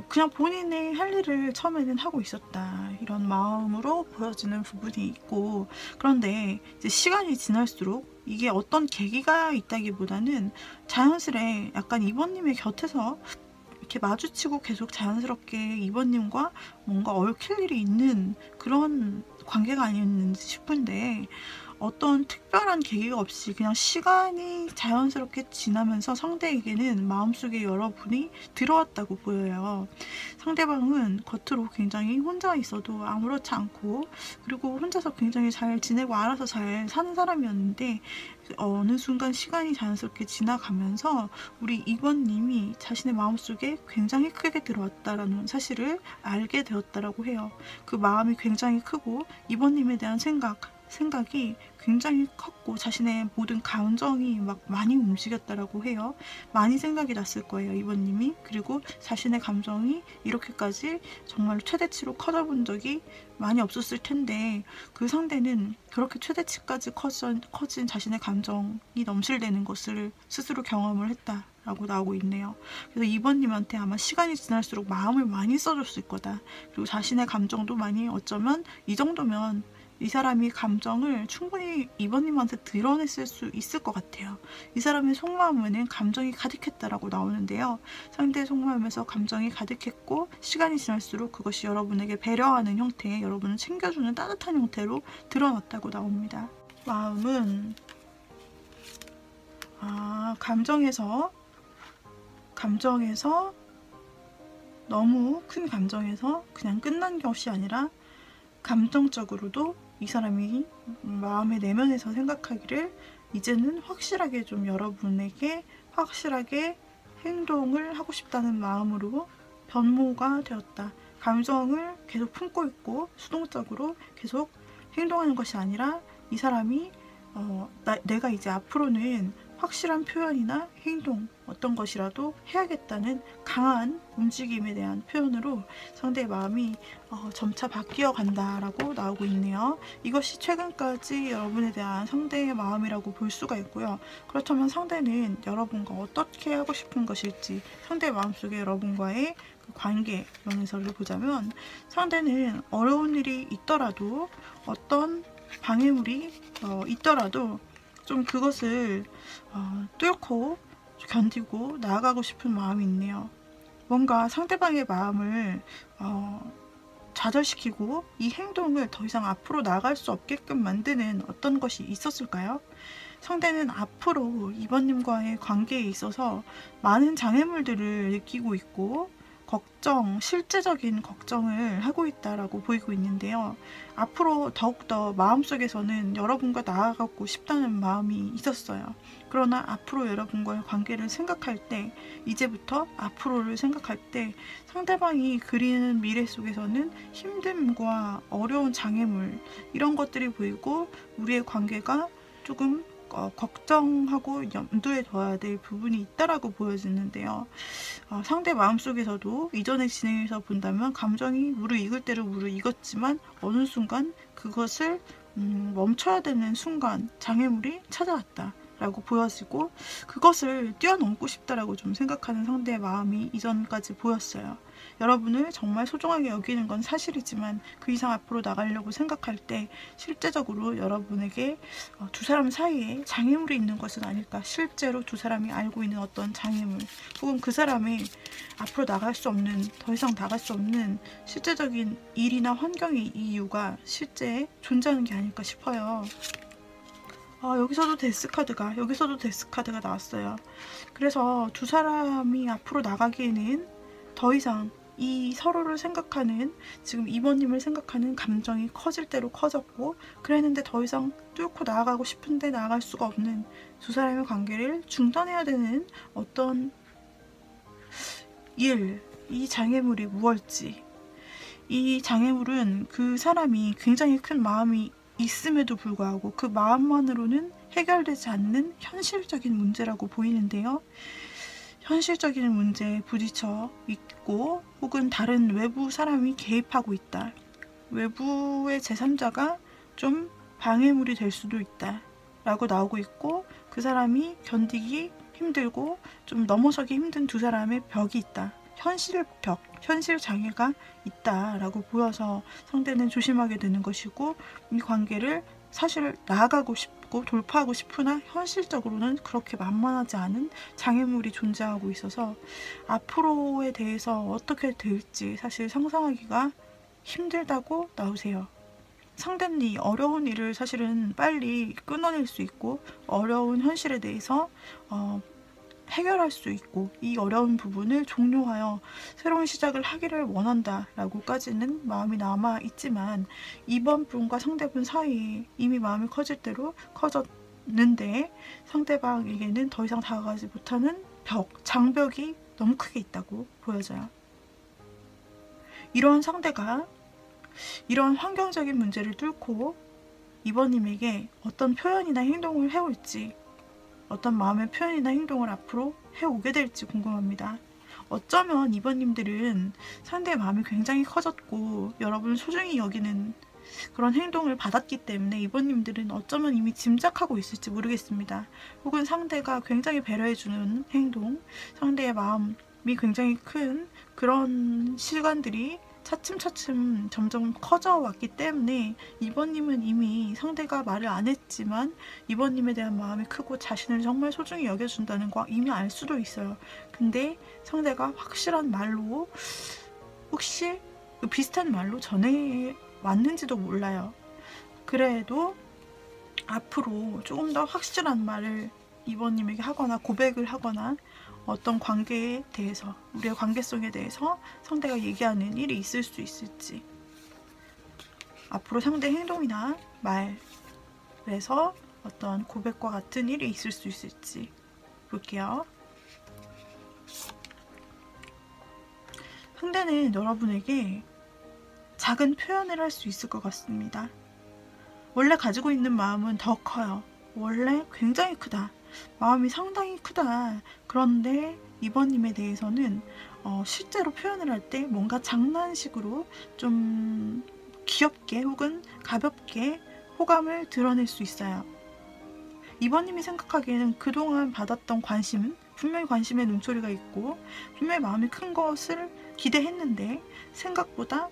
Speaker 1: 그냥 본인의 할 일을 처음에는 하고 있었다. 이런 마음으로 보여지는 부분이 있고, 그런데 이제 시간이 지날수록 이게 어떤 계기가 있다기보다는 자연스레 약간 2번님의 곁에서 이렇게 마주치고 계속 자연스럽게 2번님과 뭔가 얽힐 일이 있는 그런 관계가 아니었는지 싶은데 어떤 특별한 계기가 없이 그냥 시간이 자연스럽게 지나면서 상대에게는 마음속에 여러분이 들어왔다고 보여요. 상대방은 겉으로 굉장히 혼자 있어도 아무렇지 않고 그리고 혼자서 굉장히 잘 지내고 알아서 잘 사는 사람이었는데 어느 순간 시간이 자연스럽게 지나가면서 우리 2번님이 자신의 마음속에 굉장히 크게 들어왔다라는 사실을 알게 되었다라고 해요. 그 마음이 굉장히 크고 2번님에 대한 생각, 생각이 굉장히 컸고 자신의 모든 감정이 막 많이 움직였다라고 해요. 많이 생각이 났을 거예요, 2번님이. 그리고 자신의 감정이 이렇게까지 정말 최대치로 커져본 적이 많이 없었을 텐데 그 상대는 그렇게 최대치까지 커진 자신의 감정이 넘실대는 것을 스스로 경험을 했다라고 나오고 있네요. 그래서 2번님한테 아마 시간이 지날수록 마음을 많이 써줬을 거다. 그리고 자신의 감정도 많이 어쩌면 이 정도면 이 사람이 감정을 충분히 2번님한테 드러냈을 수 있을 것 같아요. 이 사람의 속마음에는 감정이 가득했다라고 나오는데요. 상대의 속마음에서 감정이 가득했고 시간이 지날수록 그것이 여러분에게 배려하는 형태, 여러분을 챙겨주는 따뜻한 형태로 드러났다고 나옵니다. 마음은 감정에서 너무 큰 감정에서 그냥 끝난 것이 아니라 감정적으로도 이 사람이 마음의 내면에서 생각하기를 이제는 확실하게 좀 여러분에게 확실하게 행동을 하고 싶다는 마음으로 변모가 되었다. 감정을 계속 품고 있고 수동적으로 계속 행동하는 것이 아니라 이 사람이 내가 이제 앞으로는 확실한 표현이나 행동 어떤 것이라도 해야겠다는 강한 움직임에 대한 표현으로 상대의 마음이 점차 바뀌어 간다라고 나오고 있네요. 이것이 최근까지 여러분에 대한 상대의 마음이라고 볼 수가 있고요. 그렇다면 상대는 여러분과 어떻게 하고 싶은 것일지, 상대의 마음속에 여러분과의 그 관계 면에서를 보자면 상대는 어려운 일이 있더라도 어떤 방해물이 있더라도 좀 그것을 뚫고 견디고 나아가고 싶은 마음이 있네요. 뭔가 상대방의 마음을 좌절시키고 이 행동을 더 이상 앞으로 나아갈 수 없게끔 만드는 어떤 것이 있었을까요? 상대는 앞으로 2번님과의 관계에 있어서 많은 장애물들을 느끼고 있고 실제적인 걱정을 하고 있다라고 보이고 있는데요. 앞으로 더욱더 마음속에서는 여러분과 나아가고 싶다는 마음이 있었어요. 그러나 앞으로 여러분과의 관계를 생각할 때, 이제부터 앞으로를 생각할 때 상대방이 그리는 미래 속에서는 힘듦과 어려운 장애물 이런 것들이 보이고 우리의 관계가 조금 걱정하고 염두에 둬야 될 부분이 있다라고 보여지는데요. 상대 마음속에서도 이전의 진행에서 본다면 감정이 무르익을 대로 무르익었지만 어느 순간 그것을 멈춰야 되는 순간 장애물이 찾아왔다 라고 보여지고 그것을 뛰어넘고 싶다라고 좀 생각하는 상대의 마음이 이전까지 보였어요. 여러분을 정말 소중하게 여기는 건 사실이지만 그 이상 앞으로 나가려고 생각할 때 실제적으로 여러분에게 두 사람 사이에 장애물이 있는 것은 아닐까. 실제로 두 사람이 알고 있는 어떤 장애물 혹은 그 사람의 앞으로 나갈 수 없는, 더 이상 나갈 수 없는 실제적인 일이나 환경의 이유가 실제 존재하는 게 아닐까 싶어요. 여기서도 데스카드가 나왔어요. 그래서 두 사람이 앞으로 나가기에는 더 이상 이 서로를 생각하는, 지금 2번님을 생각하는 감정이 커질 대로 커졌고 그랬는데 더 이상 뚫고 나아가고 싶은데 나아갈 수가 없는 두 사람의 관계를 중단해야 되는 어떤 이 장애물이 무엇일지, 이 장애물은 그 사람이 굉장히 큰 마음이 있음에도 불구하고 그 마음만으로는 해결되지 않는 현실적인 문제라고 보이는데요. 현실적인 문제에 부딪혀 있고 혹은 다른 외부 사람이 개입하고 있다. 외부의 제3자가 좀 방해물이 될 수도 있다 라고 나오고 있고 그 사람이 견디기 힘들고 좀 넘어서기 힘든 두 사람의 벽이 있다. 현실 장애가 있다라고 보여서 상대는 조심하게 되는 것이고 이 관계를 사실 나아가고 싶고 돌파하고 싶으나 현실적으로는 그렇게 만만하지 않은 장애물이 존재하고 있어서 앞으로에 대해서 어떻게 될지 사실 상상하기가 힘들다고 나오세요. 상대는 이 어려운 일을 사실은 빨리 끊어낼 수 있고 어려운 현실에 대해서 해결할 수 있고 이 어려운 부분을 종료하여 새로운 시작을 하기를 원한다 라고까지는 마음이 남아있지만 이번 분과 상대분 사이에 이미 마음이 커질 대로 커졌는데 상대방에게는 더 이상 다가가지 못하는 장벽이 너무 크게 있다고 보여져요. 이러한 상대가 이러한 환경적인 문제를 뚫고 2번님에게 어떤 표현이나 행동을 해올지, 어떤 마음의 표현이나 행동을 앞으로 해오게 될지 궁금합니다. 어쩌면 2번님들은 상대의 마음이 굉장히 커졌고 여러분을 소중히 여기는 그런 행동을 받았기 때문에 2번님들은 어쩌면 이미 짐작하고 있을지 모르겠습니다. 혹은 상대가 굉장히 배려해주는 행동, 상대의 마음이 굉장히 큰 그런 시간들이 차츰차츰 점점 커져 왔기 때문에 2번님은 이미 상대가 말을 안 했지만 2번님에 대한 마음이 크고 자신을 정말 소중히 여겨준다는 거 이미 알 수도 있어요. 근데 상대가 확실한 말로 혹시 비슷한 말로 전해 왔는지도 몰라요. 그래도 앞으로 조금 더 확실한 말을 2번님에게 하거나 고백을 하거나 어떤 관계에 대해서, 우리의 관계성에 대해서 상대가 얘기하는 일이 있을 수 있을지, 앞으로 상대 행동이나 말에서 어떤 고백과 같은 일이 있을 수 있을지 볼게요. 상대는 여러분에게 작은 표현을 할 수 있을 것 같습니다. 원래 가지고 있는 마음은 더 커요. 원래 굉장히 크다. 마음이 상당히 크다. 그런데 2번님에 대해서는 실제로 표현을 할 때 뭔가 장난식으로 좀 귀엽게 혹은 가볍게 호감을 드러낼 수 있어요. 2번님이 생각하기에는 그동안 받았던 관심, 분명히 관심의 눈초리가 있고 분명히 마음이 큰 것을 기대했는데 생각보다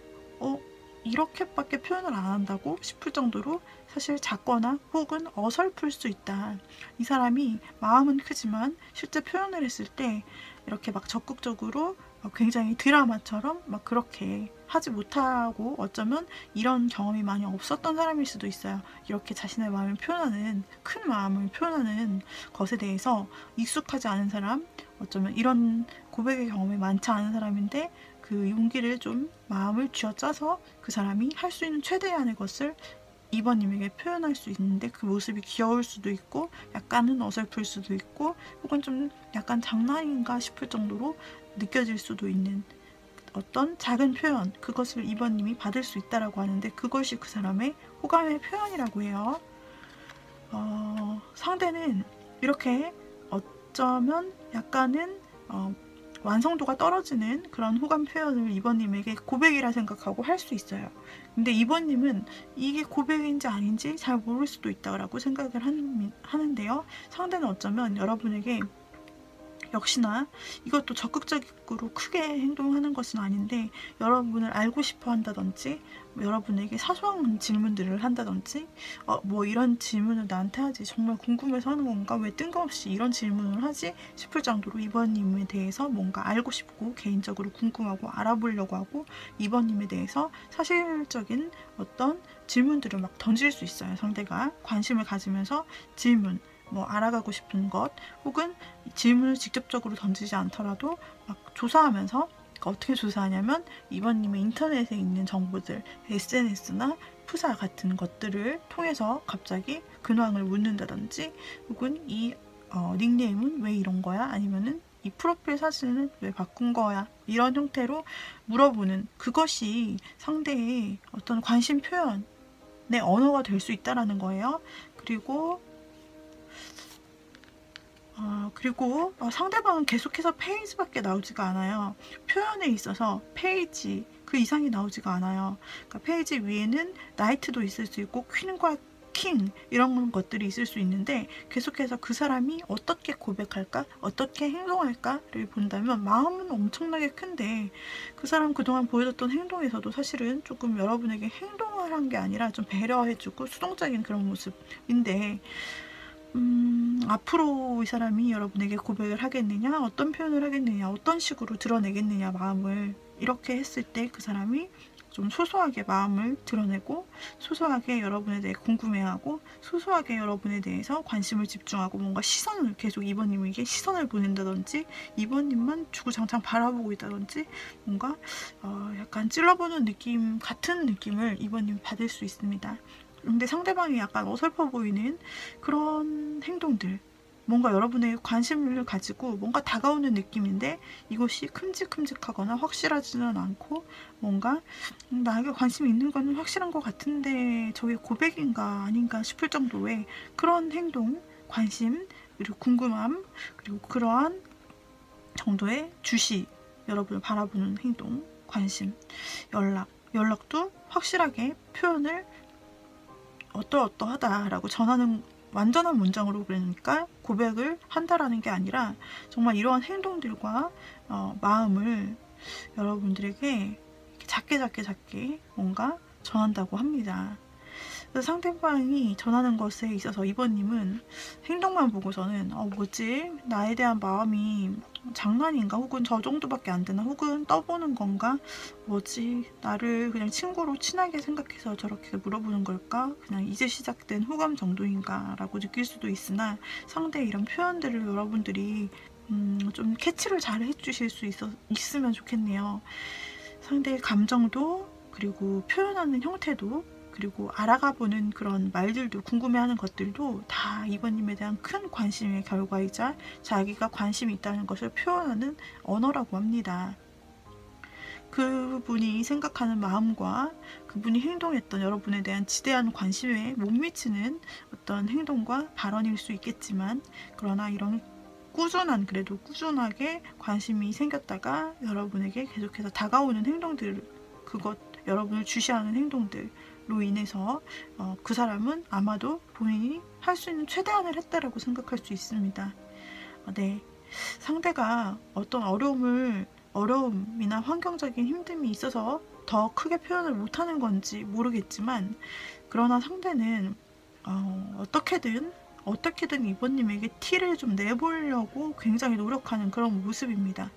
Speaker 1: 이렇게밖에 표현을 안 한다고 싶을 정도로 사실 작거나 혹은 어설플 수 있다. 이 사람이 마음은 크지만 실제 표현을 했을 때 이렇게 막 적극적으로 굉장히 드라마처럼 막 그렇게 하지 못하고 어쩌면 이런 경험이 많이 없었던 사람일 수도 있어요. 이렇게 자신의 마음을 표현하는, 큰 마음을 표현하는 것에 대해서 익숙하지 않은 사람, 어쩌면 이런 고백의 경험이 많지 않은 사람인데 그 용기를 좀 마음을 쥐어짜서 그 사람이 할 수 있는 최대한의 것을 2번님에게 표현할 수 있는데 그 모습이 귀여울 수도 있고 약간은 어설플 수도 있고 혹은 좀 약간 장난인가 싶을 정도로 느껴질 수도 있는 어떤 작은 표현, 그것을 2번님이 받을 수 있다라고 하는데 그것이 그 사람의 호감의 표현이라고 해요. 상대는 이렇게 어쩌면 약간은 완성도가 떨어지는 그런 호감 표현을 2번님에게 고백이라 생각하고 할 수 있어요. 근데 2번님은 이게 고백인지 아닌지 잘 모를 수도 있다고 생각을 하는데요. 상대는 어쩌면 여러분에게 역시나 이것도 적극적으로 크게 행동하는 것은 아닌데 여러분을 알고 싶어 한다든지 여러분에게 사소한 질문들을 한다든지 뭐 이런 질문을 나한테 하지 정말 궁금해서 하는 건가 왜 뜬금없이 이런 질문을 하지 싶을 정도로 2번님에 대해서 뭔가 알고 싶고 개인적으로 궁금하고 알아보려고 하고 2번님에 대해서 사실적인 어떤 질문들을 막 던질 수 있어요. 상대가 관심을 가지면서 질문 뭐 알아가고 싶은 것 혹은 질문을 직접적으로 던지지 않더라도 막 조사하면서 어떻게 조사하냐면 2번님의 인터넷에 있는 정보들 SNS나 푸사 같은 것들을 통해서 갑자기 근황을 묻는다든지 혹은 이 닉네임은 왜 이런 거야 아니면은 이 프로필 사진은 왜 바꾼 거야 이런 형태로 물어보는 그것이 상대의 어떤 관심 표현의 언어가 될 수 있다라는 거예요. 그리고 상대방은 계속해서 페이지밖에 나오지가 않아요. 표현에 있어서 페이지 그 이상이 나오지가 않아요. 그러니까 페이지 위에는 나이트도 있을 수 있고 퀸과 킹 이런 것들이 있을 수 있는데 계속해서 그 사람이 어떻게 고백할까 어떻게 행동할까를 본다면 마음은 엄청나게 큰데 그 사람 그동안 보여줬던 행동에서도 사실은 조금 여러분에게 행동을 한 게 아니라 좀 배려해주고 수동적인 그런 모습인데 앞으로 이 사람이 여러분에게 고백을 하겠느냐, 어떤 표현을 하겠느냐, 어떤 식으로 드러내겠느냐, 마음을 이렇게 했을 때 그 사람이 좀 소소하게 마음을 드러내고 소소하게 여러분에 대해 궁금해하고 소소하게 여러분에 대해서 관심을 집중하고 뭔가 시선을 계속 2번님에게 시선을 보낸다든지 2번님만 주구장창 바라보고 있다든지 뭔가 약간 찔러보는 느낌 같은 느낌을 2번님이 받을 수 있습니다. 근데 상대방이 약간 어설퍼 보이는 그런 행동들 뭔가 여러분의 관심을 가지고 뭔가 다가오는 느낌인데 이것이 큼직큼직하거나 확실하지는 않고 뭔가 나에게 관심이 있는 거는 확실한 것 같은데 저게 고백인가 아닌가 싶을 정도의 그런 행동, 관심, 그리고 궁금함, 그리고 그러한 정도의 주시, 여러분을 바라보는 행동, 관심, 연락도 확실하게 표현을 어떠어떠하다라고 전하는 완전한 문장으로, 그러니까 고백을 한다라는 게 아니라 정말 이러한 행동들과 마음을 여러분들에게 작게 뭔가 전한다고 합니다. 그래서 상대방이 전하는 것에 있어서 이번님은 행동만 보고서는 뭐지? 나에 대한 마음이 장난인가? 혹은 저 정도밖에 안 되나? 혹은 떠보는 건가? 뭐지? 나를 그냥 친구로 친하게 생각해서 저렇게 물어보는 걸까? 그냥 이제 시작된 호감 정도인가? 라고 느낄 수도 있으나 상대의 이런 표현들을 여러분들이 좀 캐치를 잘 해주실 수 있으면 좋겠네요. 상대의 감정도, 그리고 표현하는 형태도, 그리고 알아가보는 그런 말들도, 궁금해하는 것들도 다 이번님에 대한 큰 관심의 결과이자 자기가 관심이 있다는 것을 표현하는 언어라고 합니다. 그분이 생각하는 마음과 그분이 행동했던 여러분에 대한 지대한 관심에 못 미치는 어떤 행동과 발언일 수 있겠지만, 그러나 이런 그래도 꾸준하게 관심이 생겼다가 여러분에게 계속해서 다가오는 행동들, 여러분을 주시하는 행동들로 인해서 그 사람은 아마도 본인이 할 수 있는 최대한을 했다라고 생각할 수 있습니다. 네, 상대가 어떤 어려움이나 환경적인 힘듦이 있어서 더 크게 표현을 못하는 건지 모르겠지만, 그러나 상대는 어떻게든 이번님에게 티를 좀 내보려고 굉장히 노력하는 그런 모습입니다.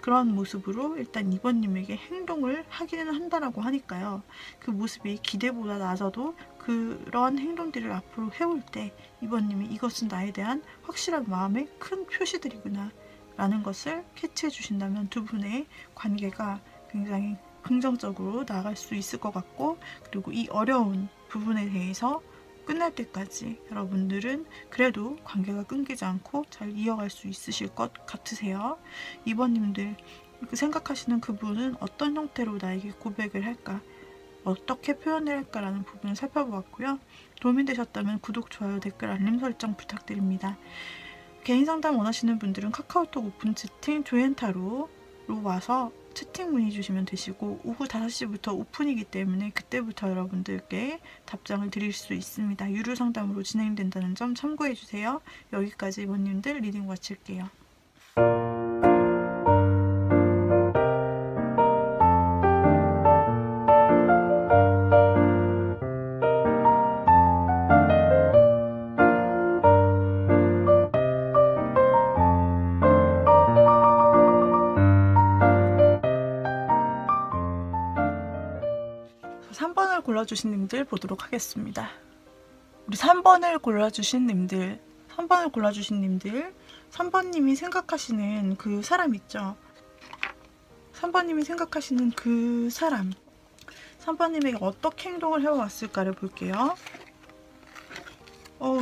Speaker 1: 그런 모습으로 일단 이번님에게 행동을 하기는 한다라고 하니까요. 그 모습이 기대보다 낮아도 그런 행동들을 앞으로 해올 때 이번님이 이것은 나에 대한 확실한 마음의 큰 표시들이구나 라는 것을 캐치해 주신다면 두 분의 관계가 굉장히 긍정적으로 나아갈 수 있을 것 같고, 그리고 이 어려운 부분에 대해서 끝날 때까지 여러분들은 그래도 관계가 끊기지 않고 잘 이어갈 수 있으실 것 같으세요. 2번님들 생각하시는 그분은 어떤 형태로 나에게 고백을 할까, 어떻게 표현을 할까라는 부분을 살펴보았고요. 도움이 되셨다면 구독, 좋아요, 댓글, 알림 설정 부탁드립니다. 개인 상담 원하시는 분들은 카카오톡 오픈 채팅 조앤타로로 와서 채팅 문의 주시면 되시고, 오후 5시부터 오픈이기 때문에 그때부터 여러분들께 답장을 드릴 수 있습니다. 유료 상담으로 진행된다는 점 참고해 주세요. 여기까지 이번님들 리딩 마칠게요. 3번을 골라주신 님들 보도록 하겠습니다. 우리 3번을 골라주신 님들, 3번님이 생각하시는 그 사람 있죠? 3번님이 생각하시는 그 사람, 3번님에게 어떻게 행동을 해왔을까를 볼게요.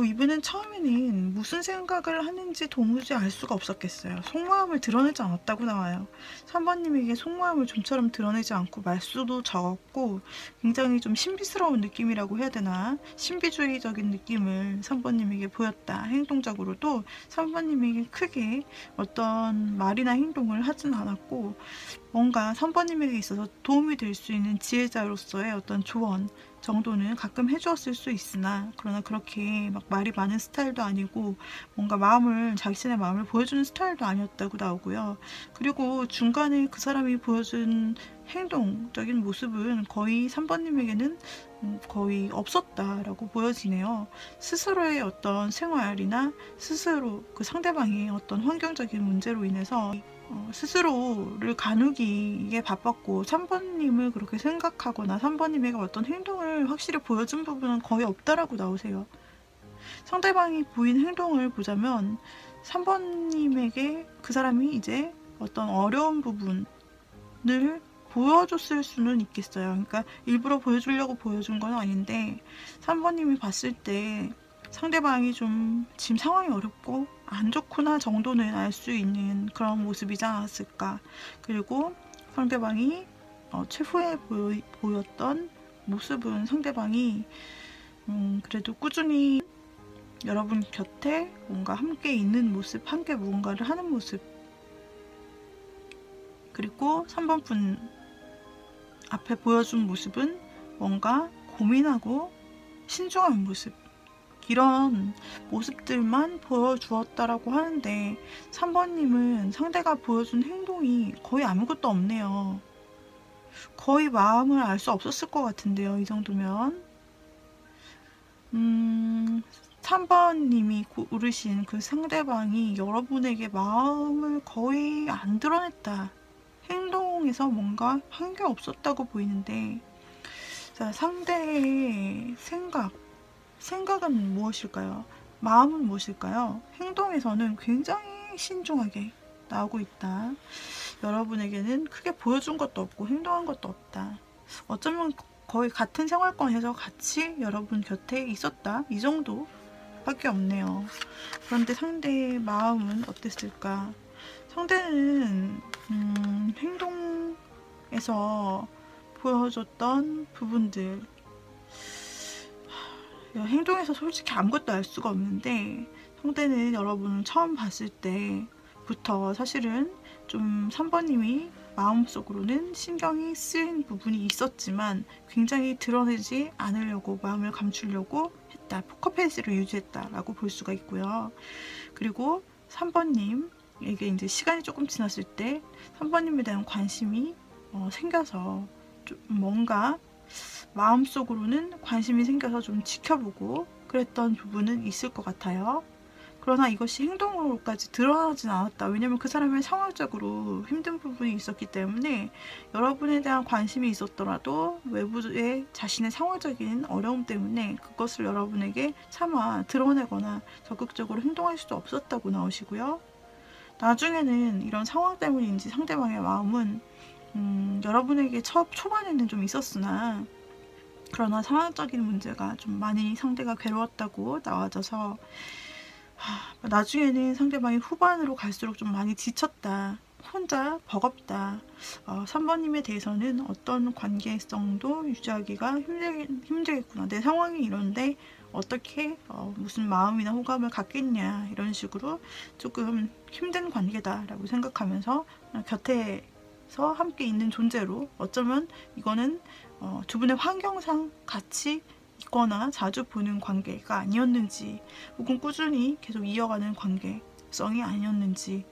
Speaker 1: 이분은 처음에는 무슨 생각을 하는지 도무지 알 수가 없었겠어요. 속마음을 드러내지 않았다고 나와요. 3번님에게 속마음을 좀처럼 드러내지 않고 말수도 적었고 굉장히 좀 신비스러운 느낌이라고 해야 되나, 신비주의적인 느낌을 3번님에게 보였다. 행동적으로도 3번님에게 크게 어떤 말이나 행동을 하진 않았고, 뭔가 3번님에게 있어서 도움이 될 수 있는 지혜자로서의 어떤 조언 정도는 가끔 해주었을 수 있으나, 그러나 그렇게 막 말이 많은 스타일도 아니고 뭔가 자신의 마음을 보여주는 스타일도 아니었다고 나오고요. 그리고 중간에 그 사람이 보여준 행동적인 모습은 거의 3번님에게는 거의 없었다라고 보여지네요. 스스로의 어떤 생활이나 스스로 그 상대방의 어떤 환경적인 문제로 인해서 스스로를 가누기에 바빴고 3번님을 그렇게 생각하거나 3번님에게 어떤 행동을 확실히 보여준 부분은 거의 없다라고 나오세요. 상대방이 보인 행동을 보자면 3번님에게 그 사람이 이제 어떤 어려운 부분을 보여줬을 수는 있겠어요. 그러니까 일부러 보여주려고 보여준 건 아닌데 3번님이 봤을 때 상대방이 좀 지금 상황이 어렵고 안 좋구나 정도는 알 수 있는 그런 모습이지 않았을까. 그리고 상대방이 최후에 보였던 모습은 상대방이 그래도 꾸준히 여러분 곁에 뭔가 함께 있는 모습, 함께 무언가를 하는 모습. 그리고 3번 분 앞에 보여준 모습은 뭔가 고민하고 신중한 모습, 이런 모습들만 보여주었다라고 하는데 3번님은 상대가 보여준 행동이 거의 아무것도 없네요. 거의 마음을 알 수 없었을 것 같은데요, 이 정도면. 3번님이 고르신 그 상대방이 여러분에게 마음을 거의 안 드러냈다. 행동에서 뭔가 한 게 없었다고 보이는데, 자, 상대의 생각은 무엇일까요? 마음은 무엇일까요? 행동에서는 굉장히 신중하게 나오고 있다. 여러분에게는 크게 보여준 것도 없고 행동한 것도 없다. 어쩌면 거의 같은 생활권에서 같이 여러분 곁에 있었다. 이 정도밖에 없네요. 그런데 상대의 마음은 어땠을까? 상대는 행동에서 보여줬던 부분들, 행동에서 솔직히 아무것도 알 수가 없는데 상대는 여러분을 처음 봤을 때부터 사실은 좀 3번님이 마음속으로는 신경이 쓰인 부분이 있었지만 굉장히 드러내지 않으려고 마음을 감추려고 했다. 포커페이스를 유지했다라고 볼 수가 있고요. 그리고 3번님에게 이제 시간이 조금 지났을 때 3번님에 대한 관심이 생겨서 좀 뭔가 마음속으로는 관심이 생겨서 좀 지켜보고 그랬던 부분은 있을 것 같아요. 그러나 이것이 행동으로까지 드러나진 않았다. 왜냐면 그 사람의 상황적으로 힘든 부분이 있었기 때문에 여러분에 대한 관심이 있었더라도 외부의 자신의 상황적인 어려움 때문에 그것을 여러분에게 차마 드러내거나 적극적으로 행동할 수도 없었다고 나오시고요. 나중에는 이런 상황 때문인지 상대방의 마음은 여러분에게 초반에는 좀 있었으나 그러나 상황적인 문제가 좀 많이 상대가 괴로웠다고 나와져서 나중에는 상대방이 후반으로 갈수록 좀 많이 지쳤다. 혼자 버겁다. 3번님에 대해서는 어떤 관계성도 유지하기가 힘들겠구나. 내 상황이 이런데 어떻게 무슨 마음이나 호감을 갖겠냐. 이런 식으로 조금 힘든 관계다라고 생각하면서 곁에서 함께 있는 존재로 어쩌면 이거는 두 분의 환경상 같이 있거나 자주 보는 관계가 아니었는지 혹은 꾸준히 계속 이어가는 관계성이 아니었는지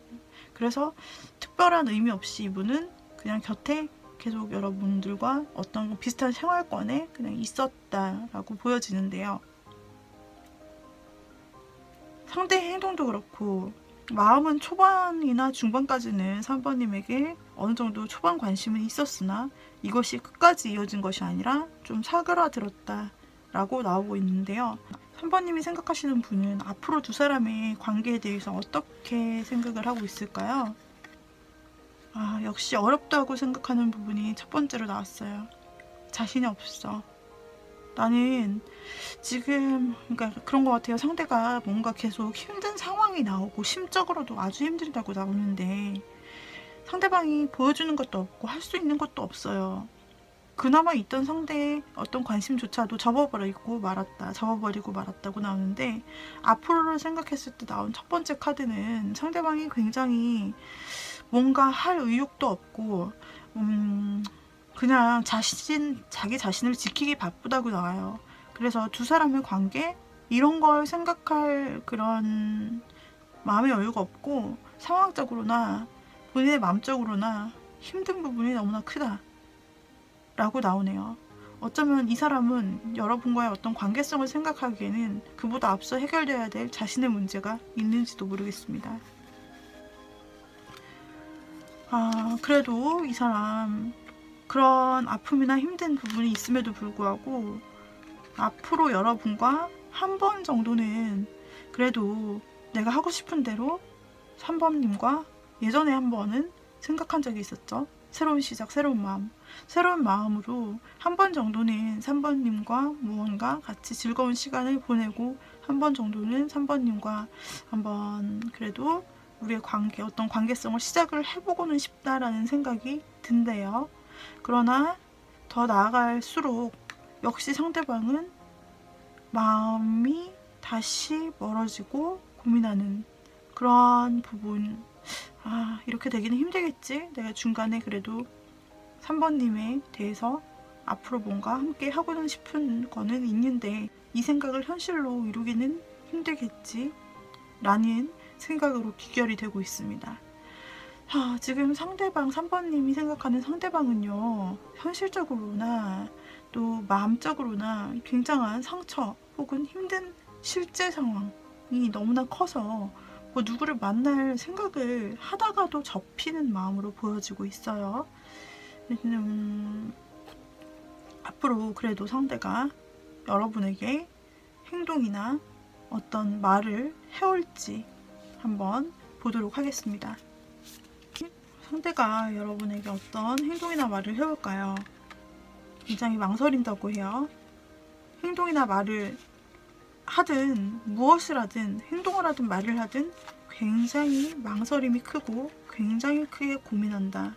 Speaker 1: 그래서 특별한 의미 없이 이분은 그냥 곁에 계속 여러분들과 어떤 비슷한 생활권에 그냥 있었다라고 보여지는데요. 상대의 행동도 그렇고 마음은 초반이나 중반까지는 3번님에게 어느 정도 초반 관심은 있었으나 이것이 끝까지 이어진 것이 아니라 좀 사그라들었다 라고 나오고 있는데요. 3번님이 생각하시는 분은 앞으로 두 사람의 관계에 대해서 어떻게 생각을 하고 있을까요? 역시 어렵다고 생각하는 부분이 첫 번째로 나왔어요. 자신이 없어. 나는 지금 그러니까 그런 것 같아요. 상대가 뭔가 계속 힘든 상황이 나오고 심적으로도 아주 힘들다고 나오는데 상대방이 보여주는 것도 없고 할 수 있는 것도 없어요. 그나마 있던 상대의 어떤 관심조차도 접어버리고 말았다고 나오는데 앞으로를 생각했을 때 나온 첫 번째 카드는 상대방이 굉장히 뭔가 할 의욕도 없고 그냥 자기 자신을 지키기 바쁘다고 나와요. 그래서 두 사람의 관계 이런 걸 생각할 그런 마음의 여유가 없고 상황적으로나 본인의 마음적으로나 힘든 부분이 너무나 크다 라고 나오네요. 어쩌면 이 사람은 여러분과의 어떤 관계성을 생각하기에는 그보다 앞서 해결돼야 될 자신의 문제가 있는지도 모르겠습니다. 그래도 이 사람 그런 아픔이나 힘든 부분이 있음에도 불구하고 앞으로 여러분과 한 번 정도는 그래도 내가 하고 싶은 대로 3번님과 예전에 한 번은 생각한 적이 있었죠. 새로운 시작, 새로운 마음으로 한 번 정도는 3번님과 무언가 같이 즐거운 시간을 보내고 한 번 정도는 3번님과 한번 그래도 우리의 관계, 어떤 관계성을 시작을 해보고는 싶다라는 생각이 든대요. 그러나 더 나아갈수록 역시 상대방은 마음이 다시 멀어지고 고민하는 그러한 부분. 아, 이렇게 되기는 힘들겠지? 내가 중간에 그래도 3번님에 대해서 앞으로 뭔가 함께 하고는 싶은 거는 있는데 이 생각을 현실로 이루기는 힘들겠지? 라는 생각으로 귀결이 되고 있습니다. 지금 상대방, 3번님이 생각하는 상대방은요, 현실적으로나 또 마음적으로나 굉장한 상처 혹은 힘든 실제 상황이 너무나 커서 뭐 누구를 만날 생각을 하다가도 접히는 마음으로 보여지고 있어요. 앞으로 그래도 상대가 여러분에게 행동이나 어떤 말을 해올지 한번 보도록 하겠습니다. 상대가 여러분에게 어떤 행동이나 말을 해올까요? 굉장히 망설인다고 해요. 행동이나 말을 하든 무엇을 하든 행동을 하든 말을 하든 굉장히 망설임이 크고 굉장히 크게 고민한다.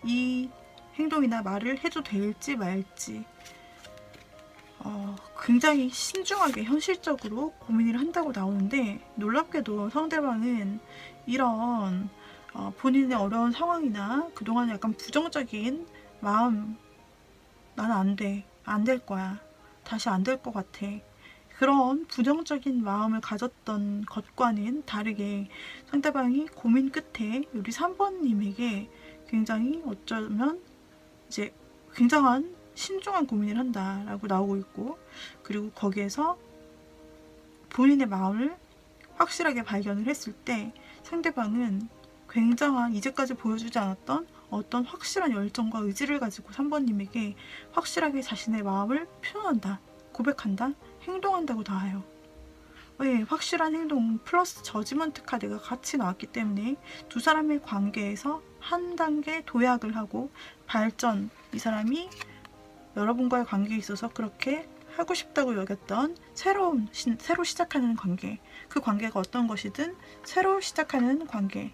Speaker 1: 이 행동이나 말을 해도 될지 말지 굉장히 신중하게 현실적으로 고민을 한다고 나오는데, 놀랍게도 상대방은 이런 본인의 어려운 상황이나 그동안 약간 부정적인 마음, 나는 안 돼, 안 될 거야, 다시 안 될 것 같아, 그런 부정적인 마음을 가졌던 것과는 다르게 상대방이 고민 끝에 우리 3번님에게 굉장히 어쩌면 이제 굉장한 신중한 고민을 한다라고 나오고 있고, 그리고 거기에서 본인의 마음을 확실하게 발견을 했을 때 상대방은 굉장한 이제까지 보여주지 않았던 어떤 확실한 열정과 의지를 가지고 3번님에게 확실하게 자신의 마음을 표현한다, 고백한다, 행동한다고 나와요. 확실한 행동 플러스 저지먼트 카드가 같이 나왔기 때문에 두 사람의 관계에서 한 단계 도약을 하고 발전, 이 사람이 여러분과의 관계에 있어서 그렇게 하고 싶다고 여겼던 새로 시작하는 관계, 그 관계가 어떤 것이든 새로 시작하는 관계,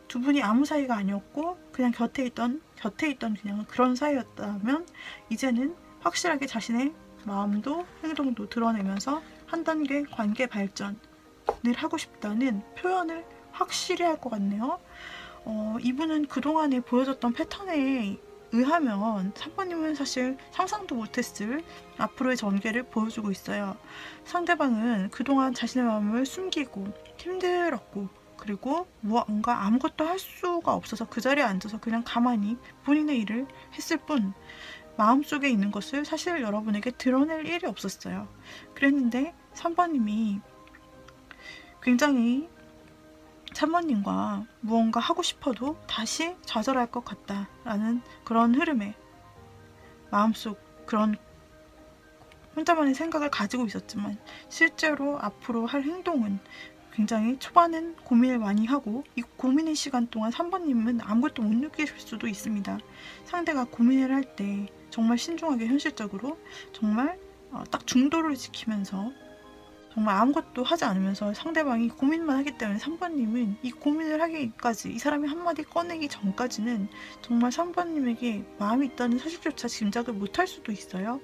Speaker 1: 두 분이 아무 사이가 아니었고 그냥 곁에 있던 그냥 그런 사이였다면 이제는 확실하게 자신의 마음도 행동도 드러내면서 한 단계 관계 발전을 하고 싶다는 표현을 확실히 할 것 같네요. 이분은 그동안에 보여줬던 패턴에 의하면 3번님은 사실 상상도 못했을 앞으로의 전개를 보여주고 있어요. 상대방은 그동안 자신의 마음을 숨기고 힘들었고, 그리고 무언가 아무것도 할 수가 없어서 그 자리에 앉아서 그냥 가만히 본인의 일을 했을 뿐 마음속에 있는 것을 사실 여러분에게 드러낼 일이 없었어요. 그랬는데 3번님이 굉장히 3번님과 무언가 하고 싶어도 다시 좌절할 것 같다라는 그런 흐름에 마음속 그런 혼자만의 생각을 가지고 있었지만 실제로 앞으로 할 행동은 굉장히 초반엔 고민을 많이 하고, 이 고민의 시간 동안 3번님은 아무것도 못 느끼실 수도 있습니다. 상대가 고민을 할 때 정말 신중하게 현실적으로 정말 딱 중도를 지키면서 정말 아무것도 하지 않으면서 상대방이 고민만 하기 때문에 3번님은 이 고민을 하기까지, 이 사람이 한마디 꺼내기 전까지는 정말 3번님에게 마음이 있다는 사실조차 짐작을 못할 수도 있어요.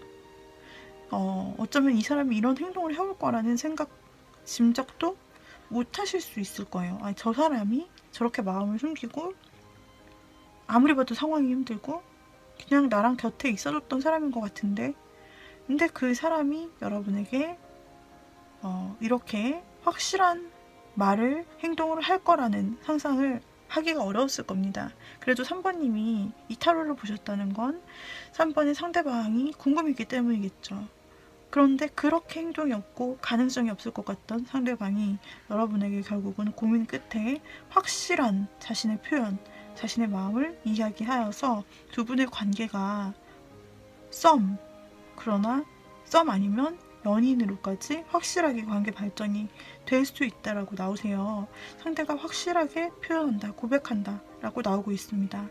Speaker 1: 어쩌면 이 사람이 이런 행동을 해올 거라는 짐작도 못하실 수 있을 거예요. 아니, 저 사람이 저렇게 마음을 숨기고 아무리 봐도 상황이 힘들고 그냥 나랑 곁에 있어줬던 사람인 것 같은데, 근데 그 사람이 여러분에게 이렇게 확실한 말을, 행동을 할 거라는 상상을 하기가 어려웠을 겁니다. 그래도 3번님이 이 타로를 보셨다는 건 3번의 상대방이 궁금했기 때문이겠죠. 그런데 그렇게 행동이 없고 가능성이 없을 것 같던 상대방이 여러분에게 결국은 고민 끝에 확실한 자신의 표현, 자신의 마음을 이야기하여서 두 분의 관계가 그러나 썸 아니면 연인으로까지 확실하게 관계 발전이 될 수 있다라고 나오세요. 상대가 확실하게 표현한다, 고백한다 라고 나오고 있습니다.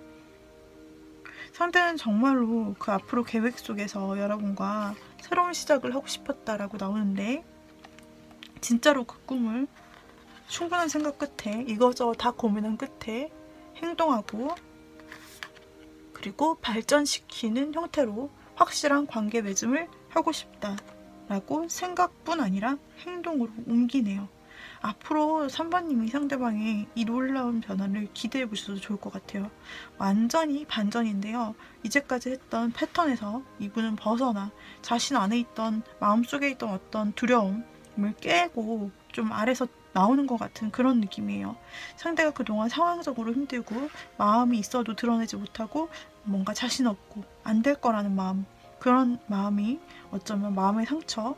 Speaker 1: 상대는 정말로 그 앞으로 계획 속에서 여러분과 새로운 시작을 하고 싶었다라고 나오는데, 진짜로 그 꿈을 충분한 생각 끝에 이거저거 다 고민한 끝에 행동하고 그리고 발전시키는 형태로 확실한 관계 맺음을 하고 싶다 라고 생각뿐 아니라 행동으로 옮기네요. 앞으로 3번님이 상대방의 이 놀라운 변화를 기대해 보셔도 좋을 것 같아요. 완전히 반전인데요. 이제까지 했던 패턴에서 이분은 벗어나 자신 안에 있던 마음속에 있던 어떤 두려움을 깨고 좀 아래서 나오는 것 같은 그런 느낌이에요. 상대가 그동안 상황적으로 힘들고 마음이 있어도 드러내지 못하고 뭔가 자신 없고 안 될 거라는 마음, 그런 마음이 어쩌면 마음의 상처로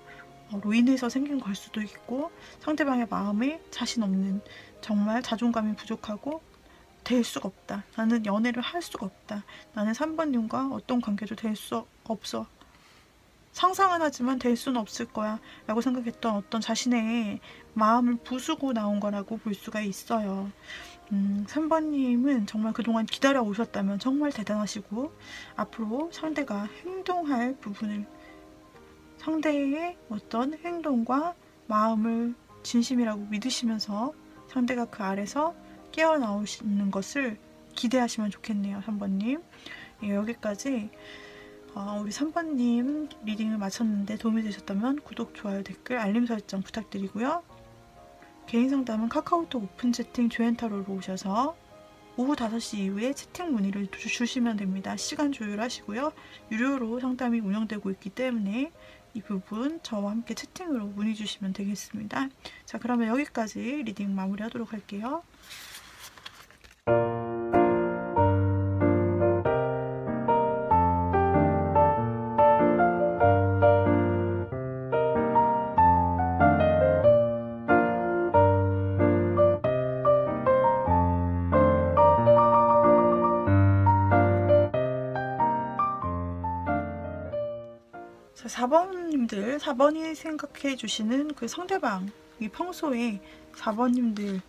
Speaker 1: 인해서 생긴 걸 수도 있고 상대방의 마음에 자신 없는 정말 자존감이 부족하고 될 수가 없다. 나는 연애를 할 수가 없다. 나는 3번님과 어떤 관계도 될 수 없어. 상상은 하지만 될 수는 없을 거야 라고 생각했던 어떤 자신의 마음을 부수고 나온 거라고 볼 수가 있어요. 3번님은 정말 그동안 기다려 오셨다면 정말 대단하시고 앞으로 상대가 행동할 부분을 상대의 어떤 행동과 마음을 진심이라고 믿으시면서 상대가 그 아래서 깨어나오시는 것을 기대하시면 좋겠네요. 3번님. 예, 여기까지 우리 3번님 리딩을 마쳤는데 도움이 되셨다면 구독, 좋아요, 댓글, 알림 설정 부탁드리고요. 개인 상담은 카카오톡 오픈 채팅 조앤타로로 오셔서 오후 5시 이후에 채팅 문의를 주시면 됩니다. 시간 조율하시고요. 유료로 상담이 운영되고 있기 때문에 이 부분 저와 함께 채팅으로 문의 주시면 되겠습니다. 자, 그러면 여기까지 리딩 마무리하도록 할게요. 자, 4번이 생각해 주시는 그 상대방이 평소에 4번님들에게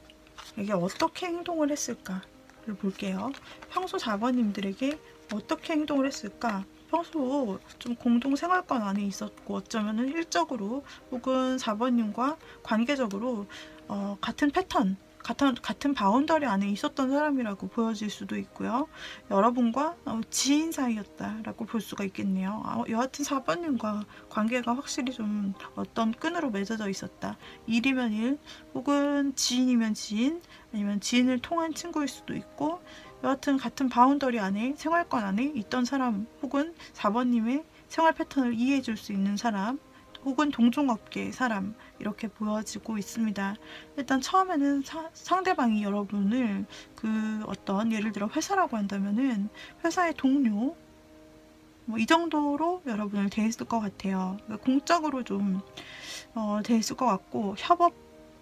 Speaker 1: 어떻게 행동을 했을까를 볼게요. 평소 4번님들에게 어떻게 행동을 했을까? 평소 좀 공동 생활권 안에 있었고 어쩌면은 일적으로 혹은 4번님과 관계적으로 같은 패턴, 같은 바운더리 안에 있었던 사람이라고 보여질 수도 있고요. 여러분과 지인 사이였다라고 볼 수가 있겠네요. 여하튼 4번님과 관계가 확실히 좀 어떤 끈으로 맺어져 있었다. 일이면 일, 혹은 지인이면 지인, 아니면 지인을 통한 친구일 수도 있고 여하튼 같은 바운더리 안에 생활권 안에 있던 사람 혹은 4번님의 생활 패턴을 이해해 줄 수 있는 사람 혹은 동종업계 사람 이렇게 보여지고 있습니다. 일단 처음에는 상대방이 여러분을 그 어떤 예를 들어 회사라고 한다면은 회사의 동료 뭐 이 정도로 여러분을 대했을 것 같아요. 그러니까 공적으로 좀 대했을 것 같고 협업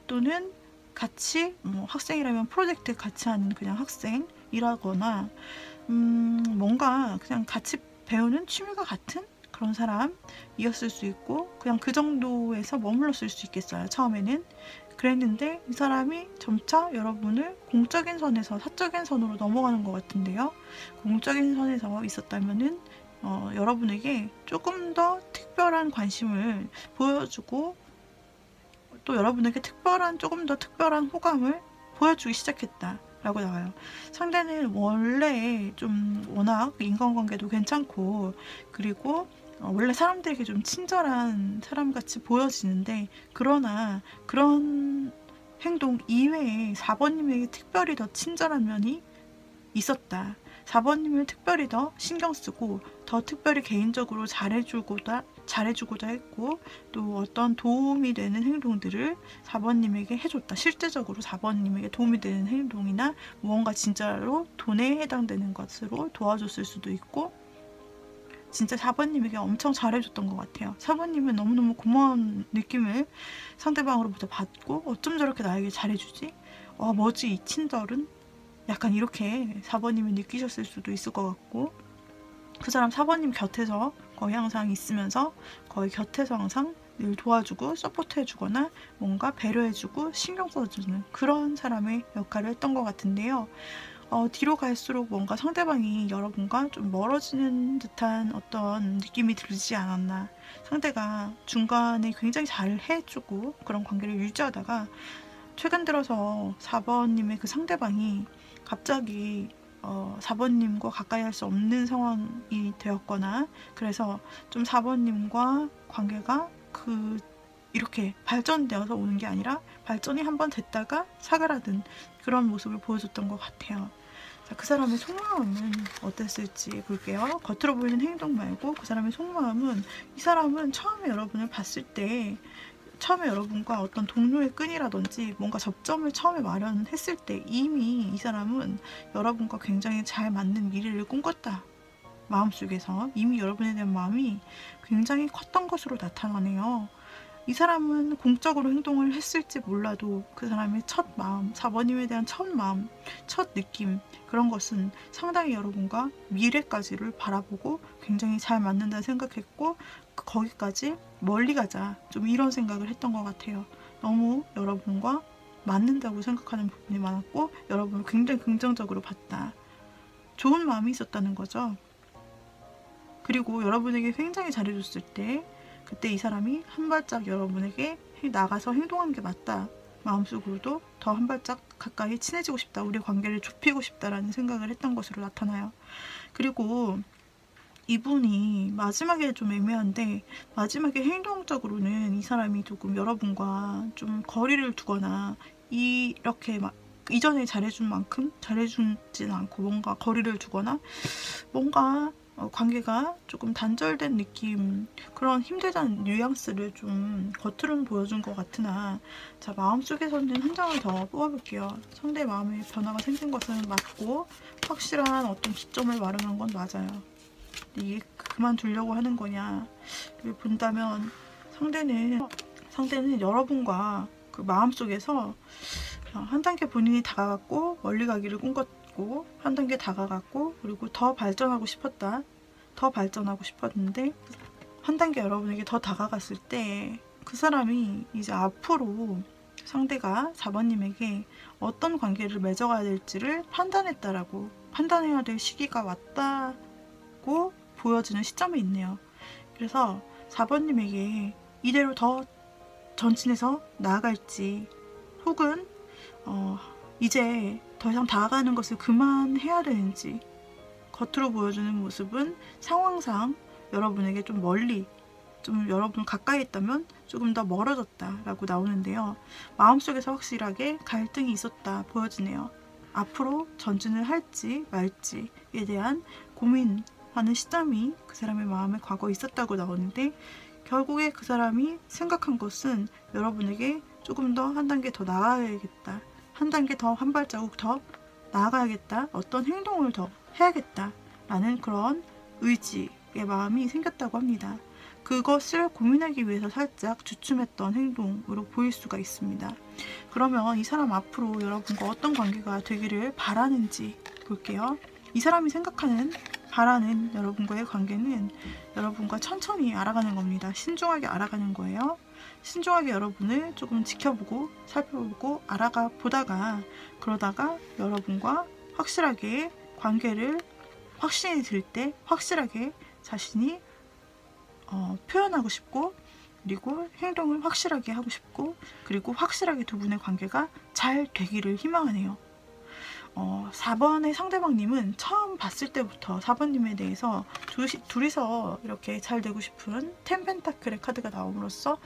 Speaker 1: 또는 같이 학생이라면 프로젝트 같이 하는 그냥 학생이라거나 뭔가 그냥 같이 배우는 취미가 같은 그런 사람이었을 수 있고 그냥 그 정도에서 머물렀을 수 있겠어요. 처음에는 그랬는데 이 사람이 점차 여러분을 공적인 선에서 사적인 선으로 넘어가는 것 같은데요. 공적인 선에서 있었다면은 여러분에게 조금 더 특별한 관심을 보여주고 또 여러분에게 조금 더 특별한 호감을 보여주기 시작했다 라고 나와요. 상대는 원래 좀 워낙 인간관계도 괜찮고 그리고 원래 사람들에게 좀 친절한 사람같이 보여지는데 그러나 그런 행동 이외에 4번님에게 특별히 더 친절한 면이 있었다. 4번님을 특별히 더 신경 쓰고 더 특별히 개인적으로 잘해주고자 했고 또 어떤 도움이 되는 행동들을 4번님에게 해줬다. 실제적으로 4번님에게 도움이 되는 행동이나 무언가 진짜로 돈에 해당되는 것으로 도와줬을 수도 있고 진짜 4번님에게 엄청 잘해줬던 것 같아요. 4번님은 너무너무 고마운 느낌을 상대방으로부터 받고 어쩜 저렇게 나에게 잘해주지? 뭐지 이 친절은? 약간 이렇게 4번님이 느끼셨을 수도 있을 것 같고 그 사람 4번님 곁에서 거의 항상 있으면서 거의 곁에서 항상 늘 도와주고 서포트해주거나 뭔가 배려해주고 신경 써주는 그런 사람의 역할을 했던 것 같은데요. 뒤로 갈수록 뭔가 상대방이 여러분과 좀 멀어지는 듯한 어떤 느낌이 들지 않았나. 상대가 중간에 굉장히 잘 해주고 그런 관계를 유지하다가 최근 들어서 4번님의 그 상대방이 갑자기 4번님과 가까이 할 수 없는 상황이 되었거나, 그래서 좀 4번님과 관계가 이렇게 발전되어서 오는 게 아니라 발전이 한번 됐다가 사그라든 그런 모습을 보여줬던 것 같아요. 자, 그 사람의 속마음은 어땠을지 볼게요. 겉으로 보이는 행동 말고 그 사람의 속마음은, 이 사람은 처음에 여러분을 봤을 때, 처음에 여러분과 어떤 동료의 끈이라든지 뭔가 접점을 처음에 마련했을 때 이미 이 사람은 여러분과 굉장히 잘 맞는 미래를 꿈꿨다. 마음속에서 이미 여러분에 대한 마음이 굉장히 컸던 것으로 나타나네요. 이 사람은 공적으로 행동을 했을지 몰라도 그 사람의 첫 마음, 4번님에 대한 첫 마음, 첫 느낌, 그런 것은 상당히 여러분과 미래까지를 바라보고 굉장히 잘 맞는다 생각했고, 거기까지 멀리 가자, 좀 이런 생각을 했던 것 같아요. 너무 여러분과 맞는다고 생각하는 부분이 많았고 여러분을 굉장히 긍정적으로 봤다. 좋은 마음이 있었다는 거죠. 그리고 여러분에게 굉장히 잘해줬을 때 그때 이 사람이 한 발짝 여러분에게 나가서 행동하는 게 맞다. 마음속으로도 더 한 발짝 가까이 친해지고 싶다. 우리의 관계를 좁히고 싶다라는 생각을 했던 것으로 나타나요. 그리고 이분이 마지막에 좀 애매한데, 마지막에 행동적으로는 이 사람이 조금 여러분과 좀 거리를 두거나 이렇게 막 이전에 잘해준 만큼 잘해주진 않고 뭔가 거리를 두거나 뭔가 관계가 조금 단절된 느낌, 그런 힘들다는 뉘앙스를 좀 겉으로는 보여준 것 같으나, 자, 마음속에서는 한 장을 더 뽑아볼게요. 상대의 마음에 변화가 생긴 것은 맞고 확실한 어떤 기점을 마련한 건 맞아요. 이게 그만두려고 하는 거냐 본다면, 상대는 여러분과 그 마음속에서 한 단계 본인이 다가갔고 멀리 가기를 꿈꿨고, 한 단계 다가갔고, 그리고 더 발전하고 싶었다. 더 발전하고 싶었는데 한 단계 여러분에게 더 다가갔을 때 그 사람이 이제 앞으로 상대가 4번님에게 어떤 관계를 맺어가야 될지를 판단했다라고, 판단해야 될 시기가 왔다고 보여지는 시점에 있네요. 그래서 4번님에게 이대로 더 전진해서 나아갈지, 혹은 이제 더 이상 다가가는 것을 그만해야 되는지. 겉으로 보여주는 모습은 상황상 여러분에게 좀 멀리, 좀 여러분 가까이 있다면 조금 더 멀어졌다 라고 나오는데요. 마음속에서 확실하게 갈등이 있었다 보여지네요. 앞으로 전진을 할지 말지에 대한 고민하는 시점이 그 사람의 마음에 과거에 있었다고 나오는데, 결국에 그 사람이 생각한 것은 여러분에게 조금 더 한 단계 더 나아가야겠다, 한 단계 더, 한 발자국 더 나아가야겠다, 어떤 행동을 더 해야겠다 라는 그런 의지의 마음이 생겼다고 합니다. 그것을 고민하기 위해서 살짝 주춤했던 행동으로 보일 수가 있습니다. 그러면 이 사람 앞으로 여러분과 어떤 관계가 되기를 바라는지 볼게요. 이 사람이 생각하는, 바라는 여러분과의 관계는 여러분과 천천히 알아가는 겁니다. 신중하게 알아가는 거예요. 신중하게 여러분을 조금 지켜보고 살펴보고 알아가 보다가, 그러다가 여러분과 확실하게 관계를 확신이 들 때 확실하게 자신이 표현하고 싶고, 그리고 행동을 확실하게 하고 싶고, 그리고 확실하게 두 분의 관계가 잘 되기를 희망하네요. 4번의 상대방님은 처음 봤을 때부터 4번님에 대해서 둘이서 이렇게 잘 되고 싶은 텐펜타클의 카드가 나옴으로써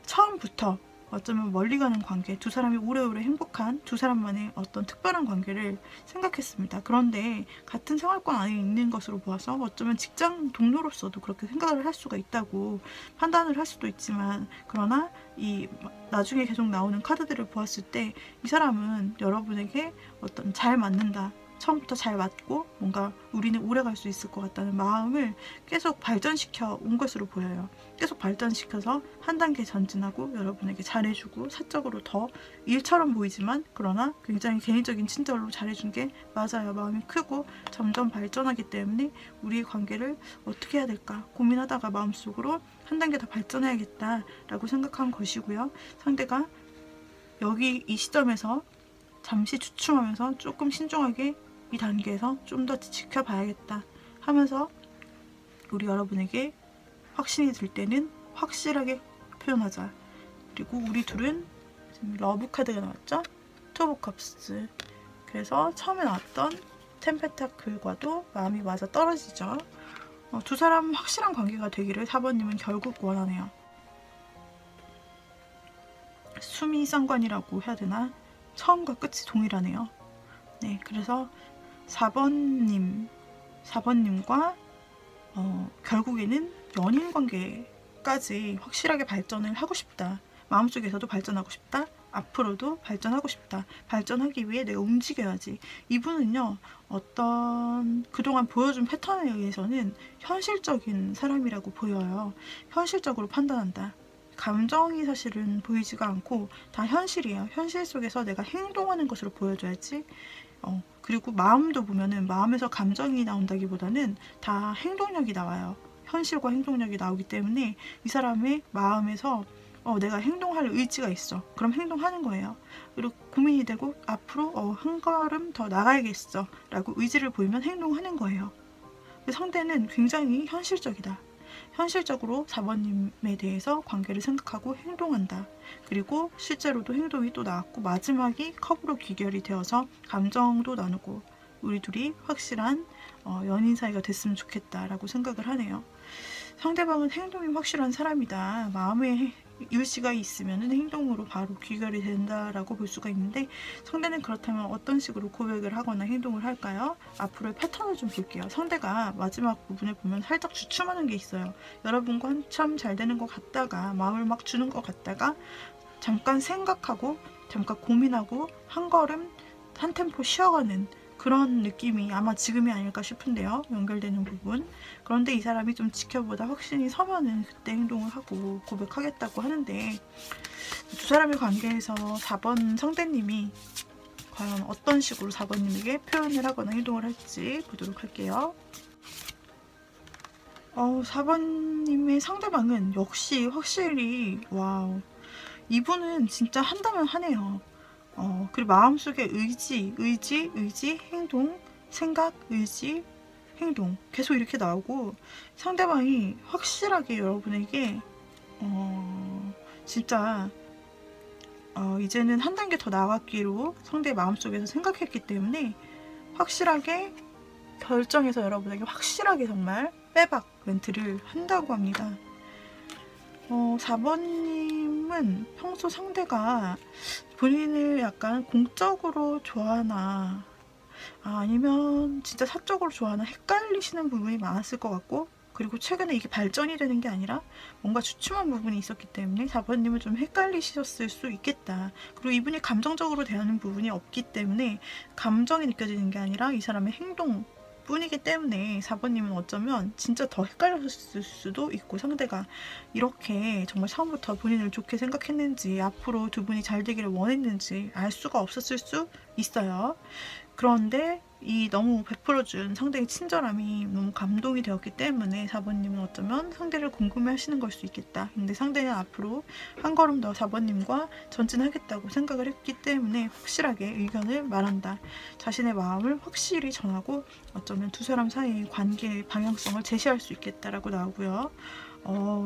Speaker 1: 처음부터 어쩌면 멀리 가는 관계, 두 사람이 오래오래 행복한 두 사람만의 어떤 특별한 관계를 생각했습니다. 그런데 같은 생활권 안에 있는 것으로 보아서 어쩌면 직장 동료로서도 그렇게 생각을 할 수가 있다고 판단을 할 수도 있지만, 그러나 이 나중에 계속 나오는 카드들을 보았을 때 이 사람은 여러분에게 어떤 잘 맞는다, 처음부터 잘 맞고 뭔가 우리는 오래 갈 수 있을 것 같다는 마음을 계속 발전시켜 온 것으로 보여요. 계속 발전시켜서 한 단계 전진하고 여러분에게 잘해주고, 사적으로 더 일처럼 보이지만 그러나 굉장히 개인적인 친절로 잘해준 게 맞아요. 마음이 크고 점점 발전하기 때문에 우리의 관계를 어떻게 해야 될까 고민하다가 마음속으로 한 단계 더 발전해야겠다 라고 생각한 것이고요. 상대가 여기 이 시점에서 잠시 주춤하면서 조금 신중하게 이 단계에서 좀 더 지켜봐야겠다 하면서 우리 여러분에게 확신이 들 때는 확실하게 표현하자. 그리고 우리 둘은 지금 러브 카드가 나왔죠? 투 오브 컵스. 그래서 처음에 나왔던 템페타클과도 마음이 맞아 떨어지죠. 두 사람 확실한 관계가 되기를 4번님은 결국 원하네요. 수미상관이라고 해야 되나? 처음과 끝이 동일하네요. 네, 그래서 4번님과 결국에는 연인 관계까지 확실하게 발전을 하고 싶다. 마음속에서도 발전하고 싶다. 앞으로도 발전하고 싶다. 발전하기 위해 내가 움직여야지. 이분은요, 어떤 그동안 보여준 패턴에 의해서는 현실적인 사람이라고 보여요. 현실적으로 판단한다. 감정이 사실은 보이지가 않고 다 현실이에요. 현실 속에서 내가 행동하는 것으로 보여줘야지. 그리고 마음도 보면은 마음에서 감정이 나온다기보다는 다 행동력이 나와요. 현실과 행동력이 나오기 때문에 이 사람의 마음에서 내가 행동할 의지가 있어. 그럼 행동하는 거예요. 그리고 고민이 되고 앞으로 한 걸음 더 나가야겠어 라고 의지를 보이면 행동하는 거예요. 상대는 굉장히 현실적이다. 현실적으로 4번님에 대해서 관계를 생각하고 행동한다. 그리고 실제로도 행동이 또 나왔고 마지막이 컵으로 귀결이 되어서 감정도 나누고 우리 둘이 확실한 연인 사이가 됐으면 좋겠다라고 생각을 하네요. 상대방은 행동이 확실한 사람이다. 마음에 유시가 있으면 행동으로 바로 귀결이 된다라고 볼 수가 있는데 상대는 그렇다면 어떤 식으로 고백을 하거나 행동을 할까요? 앞으로의 패턴을 좀 볼게요. 상대가 마지막 부분을 보면 살짝 주춤하는 게 있어요. 여러분과 한참 잘 되는 것 같다가 마음을 막 주는 것 같다가 잠깐 생각하고 잠깐 고민하고 한 걸음 한 템포 쉬어가는 그런 느낌이 아마 지금이 아닐까 싶은데요. 연결되는 부분. 그런데 이 사람이 좀 지켜보다 확신이 서면은 그때 행동을 하고 고백하겠다고 하는데 두 사람의 관계에서 4번 상대님이 과연 어떤 식으로 4번님에게 표현을 하거나 행동을 할지 보도록 할게요. 4번님의 상대방은 역시 확실히 와우, 이분은 진짜 한다면 하네요. 그리고 마음속에 의지, 행동, 생각, 의지, 행동 계속 이렇게 나오고 상대방이 확실하게 여러분에게 진짜 이제는 한 단계 더 나아가기로 상대의 마음속에서 생각했기 때문에 확실하게 결정해서 여러분에게 확실하게 정말 빼박 멘트를 한다고 합니다. 4번님은 평소 상대가 본인을 약간 공적으로 좋아하나 아니면 진짜 사적으로 좋아하나 헷갈리시는 부분이 많았을 것 같고 그리고 최근에 이게 발전이 되는 게 아니라 뭔가 주춤한 부분이 있었기 때문에 4번님은 좀 헷갈리셨을 수 있겠다. 그리고 이분이 감정적으로 대하는 부분이 없기 때문에 감정이 느껴지는 게 아니라 이 사람의 행동 뿐이기 때문에 4번님은 어쩌면 진짜 더 헷갈렸을 수도 있고 상대가 이렇게 정말 처음부터 본인을 좋게 생각했는지 앞으로 두 분이 잘 되기를 원했는지 알 수가 없었을 수 있어요. 그런데 이 너무 베풀어준 상대의 친절함이 너무 감동이 되었기 때문에 4번님은 어쩌면 상대를 궁금해 하시는 걸 수 있겠다. 근데 상대는 앞으로 한 걸음 더 4번님과 전진하겠다고 생각을 했기 때문에 확실하게 의견을 말한다. 자신의 마음을 확실히 전하고 어쩌면 두 사람 사이의 관계의 방향성을 제시할 수 있겠다라고 나오고요.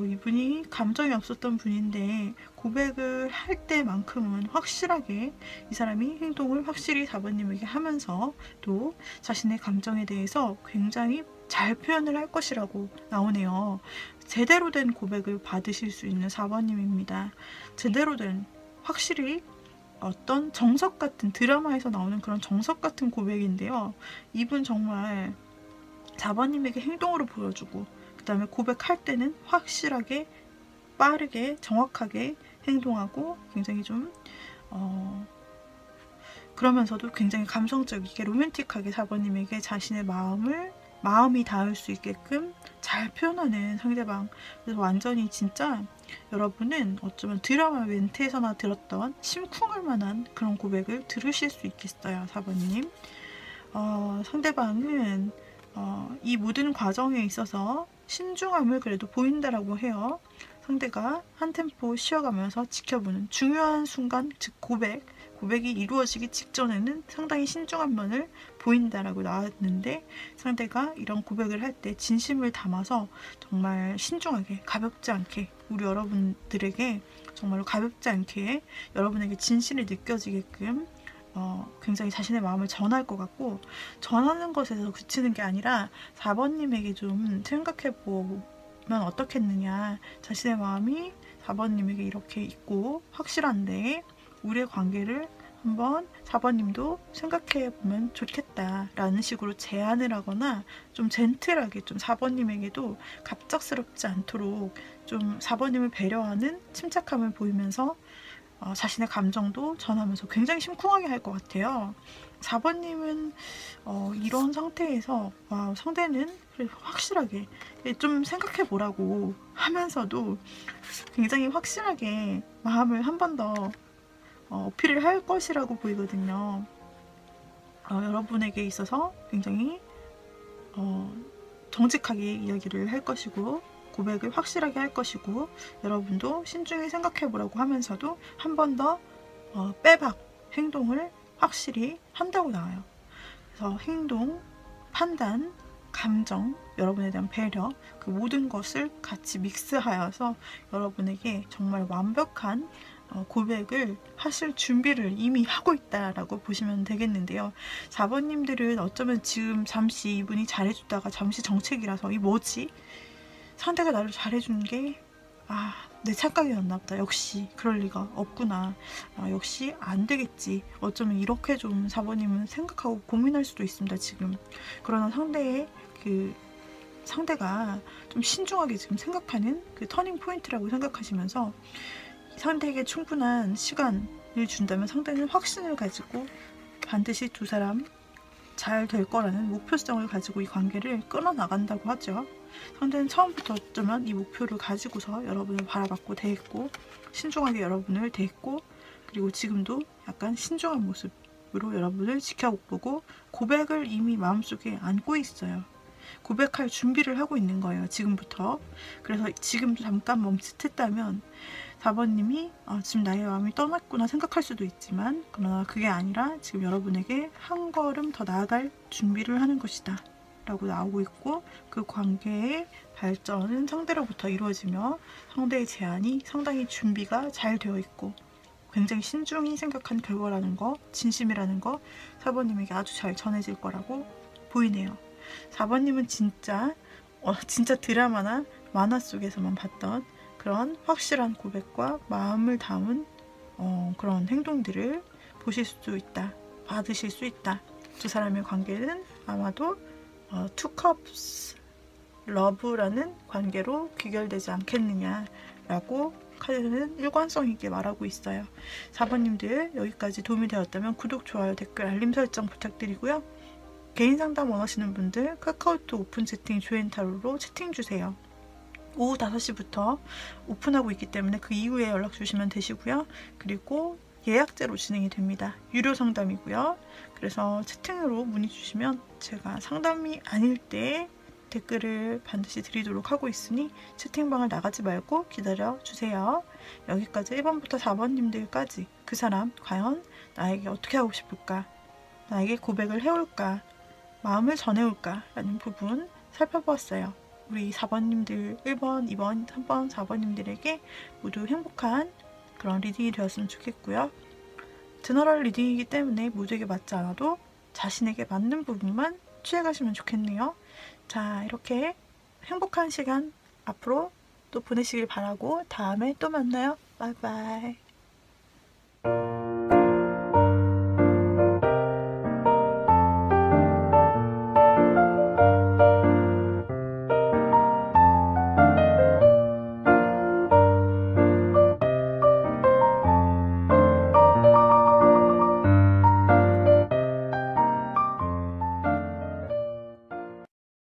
Speaker 1: 이분이 감정이 없었던 분인데 고백을 할 때만큼은 확실하게 이 사람이 행동을 확실히 4번님에게 하면서 또 자신의 감정에 대해서 굉장히 잘 표현을 할 것이라고 나오네요. 제대로 된 고백을 받으실 수 있는 4번님입니다. 제대로 된 확실히 어떤 정석 같은 드라마에서 나오는 그런 정석 같은 고백인데요. 이분 정말 4번님에게 행동으로 보여주고 그 다음에 고백할 때는 확실하게 빠르게 정확하게 행동하고 굉장히 좀 그러면서도 굉장히 감성적이게 로맨틱하게 4번님에게 자신의 마음이 닿을 수 있게끔 잘 표현하는 상대방. 그래서 완전히 진짜 여러분은 어쩌면 드라마 멘트에서나 들었던 심쿵할 만한 그런 고백을 들으실 수 있겠어요. 4번님. 상대방은 이 모든 과정에 있어서 신중함을 그래도 보인다라고 해요. 상대가 한 템포 쉬어가면서 지켜보는 중요한 순간, 즉 고백이 이루어지기 직전에는 상당히 신중한 면을 보인다라고 나왔는데, 상대가 이런 고백을 할 때 진심을 담아서 정말 신중하게 가볍지 않게 우리 여러분들에게 정말로 가볍지 않게 여러분에게 진실이 느껴지게끔 굉장히 자신의 마음을 전할 것 같고, 전하는 것에서 그치는 게 아니라 4번님에게 좀 생각해 보면 어떻겠느냐, 자신의 마음이 4번님에게 이렇게 있고 확실한데 우리의 관계를 한번 4번님도 생각해 보면 좋겠다라는 식으로 제안을 하거나 좀 젠틀하게 좀 4번님에게도 갑작스럽지 않도록 좀 4번님을 배려하는 침착함을 보이면서 자신의 감정도 전하면서 굉장히 심쿵하게 할 것 같아요. 4번님은 이런 상태에서 상대는 확실하게 좀 생각해 보라고 하면서도 굉장히 확실하게 마음을 한 번 더 어필을 할 것이라고 보이거든요. 여러분에게 있어서 굉장히 정직하게 이야기를 할 것이고, 고백을 확실하게 할 것이고, 여러분도 신중히 생각해 보라고 하면서도 한 번 더 빼박 행동을 확실히 한다고 나와요. 그래서 행동, 판단, 감정, 여러분에 대한 배려, 그 모든 것을 같이 믹스하여서 여러분에게 정말 완벽한 고백을 하실 준비를 이미 하고 있다라고 보시면 되겠는데요. 4번님들은 어쩌면 지금 잠시 이분이 잘해주다가 잠시 정책이라서 이 뭐지? 상대가 나를 잘해주는 게 내 착각이었나 보다. 역시 그럴 리가 없구나. 역시 안 되겠지. 어쩌면 이렇게 좀 4번님은 생각하고 고민할 수도 있습니다, 지금. 그러나 상대가 좀 신중하게 지금 생각하는 그 터닝 포인트라고 생각하시면서 상대에게 충분한 시간을 준다면 상대는 확신을 가지고 반드시 두 사람 잘 될 거라는 목표성을 가지고 이 관계를 끊어나간다고 하죠. 상대는 처음부터 어쩌면 이 목표를 가지고서 여러분을 바라봤고 대했고, 신중하게 여러분을 대했고, 그리고 지금도 약간 신중한 모습으로 여러분을 지켜보고 고백을 이미 마음속에 안고 있어요. 고백할 준비를 하고 있는 거예요, 지금부터. 그래서 지금 잠깐 멈칫했다면 4번님이 지금 나의 마음이 떠났구나 생각할 수도 있지만, 그러나 그게 아니라 지금 여러분에게 한 걸음 더 나아갈 준비를 하는 것이다 라고 나오고 있고, 그 관계의 발전은 상대로부터 이루어지며 상대의 제안이 상당히 준비가 잘 되어 있고 굉장히 신중히 생각한 결과라는 거, 진심이라는 거 4번님에게 아주 잘 전해질 거라고 보이네요. 4번님은 진짜 드라마나 만화 속에서만 봤던 그런 확실한 고백과 마음을 담은 그런 행동들을 보실 수 있다, 받으실 수 있다. 두 사람의 관계는 아마도 Two Cups Love라는 관계로 귀결되지 않겠느냐라고 카드는 일관성 있게 말하고 있어요. 4번님들 여기까지 도움이 되었다면 구독, 좋아요, 댓글, 알림 설정 부탁드리고요. 개인 상담 원하시는 분들 카카오톡 오픈 채팅 조앤타로로 채팅 주세요. 오후 5시부터 오픈하고 있기 때문에 그 이후에 연락 주시면 되시고요. 그리고 예약제로 진행이 됩니다. 유료 상담이고요. 그래서 채팅으로 문의 주시면 제가 상담이 아닐 때 댓글을 반드시 드리도록 하고 있으니 채팅방을 나가지 말고 기다려 주세요. 여기까지 1번부터 4번님들까지 그 사람 과연 나에게 어떻게 하고 싶을까? 나에게 고백을 해올까? 마음을 전해올까? 라는 부분 살펴보았어요. 우리 4번님들 1번, 2번, 3번, 4번님들에게 모두 행복한 그런 리딩이 되었으면 좋겠고요. 제너럴 리딩이기 때문에 모두에게 맞지 않아도 자신에게 맞는 부분만 취해가시면 좋겠네요. 자, 이렇게 행복한 시간 앞으로 또 보내시길 바라고 다음에 또 만나요. 바이바이.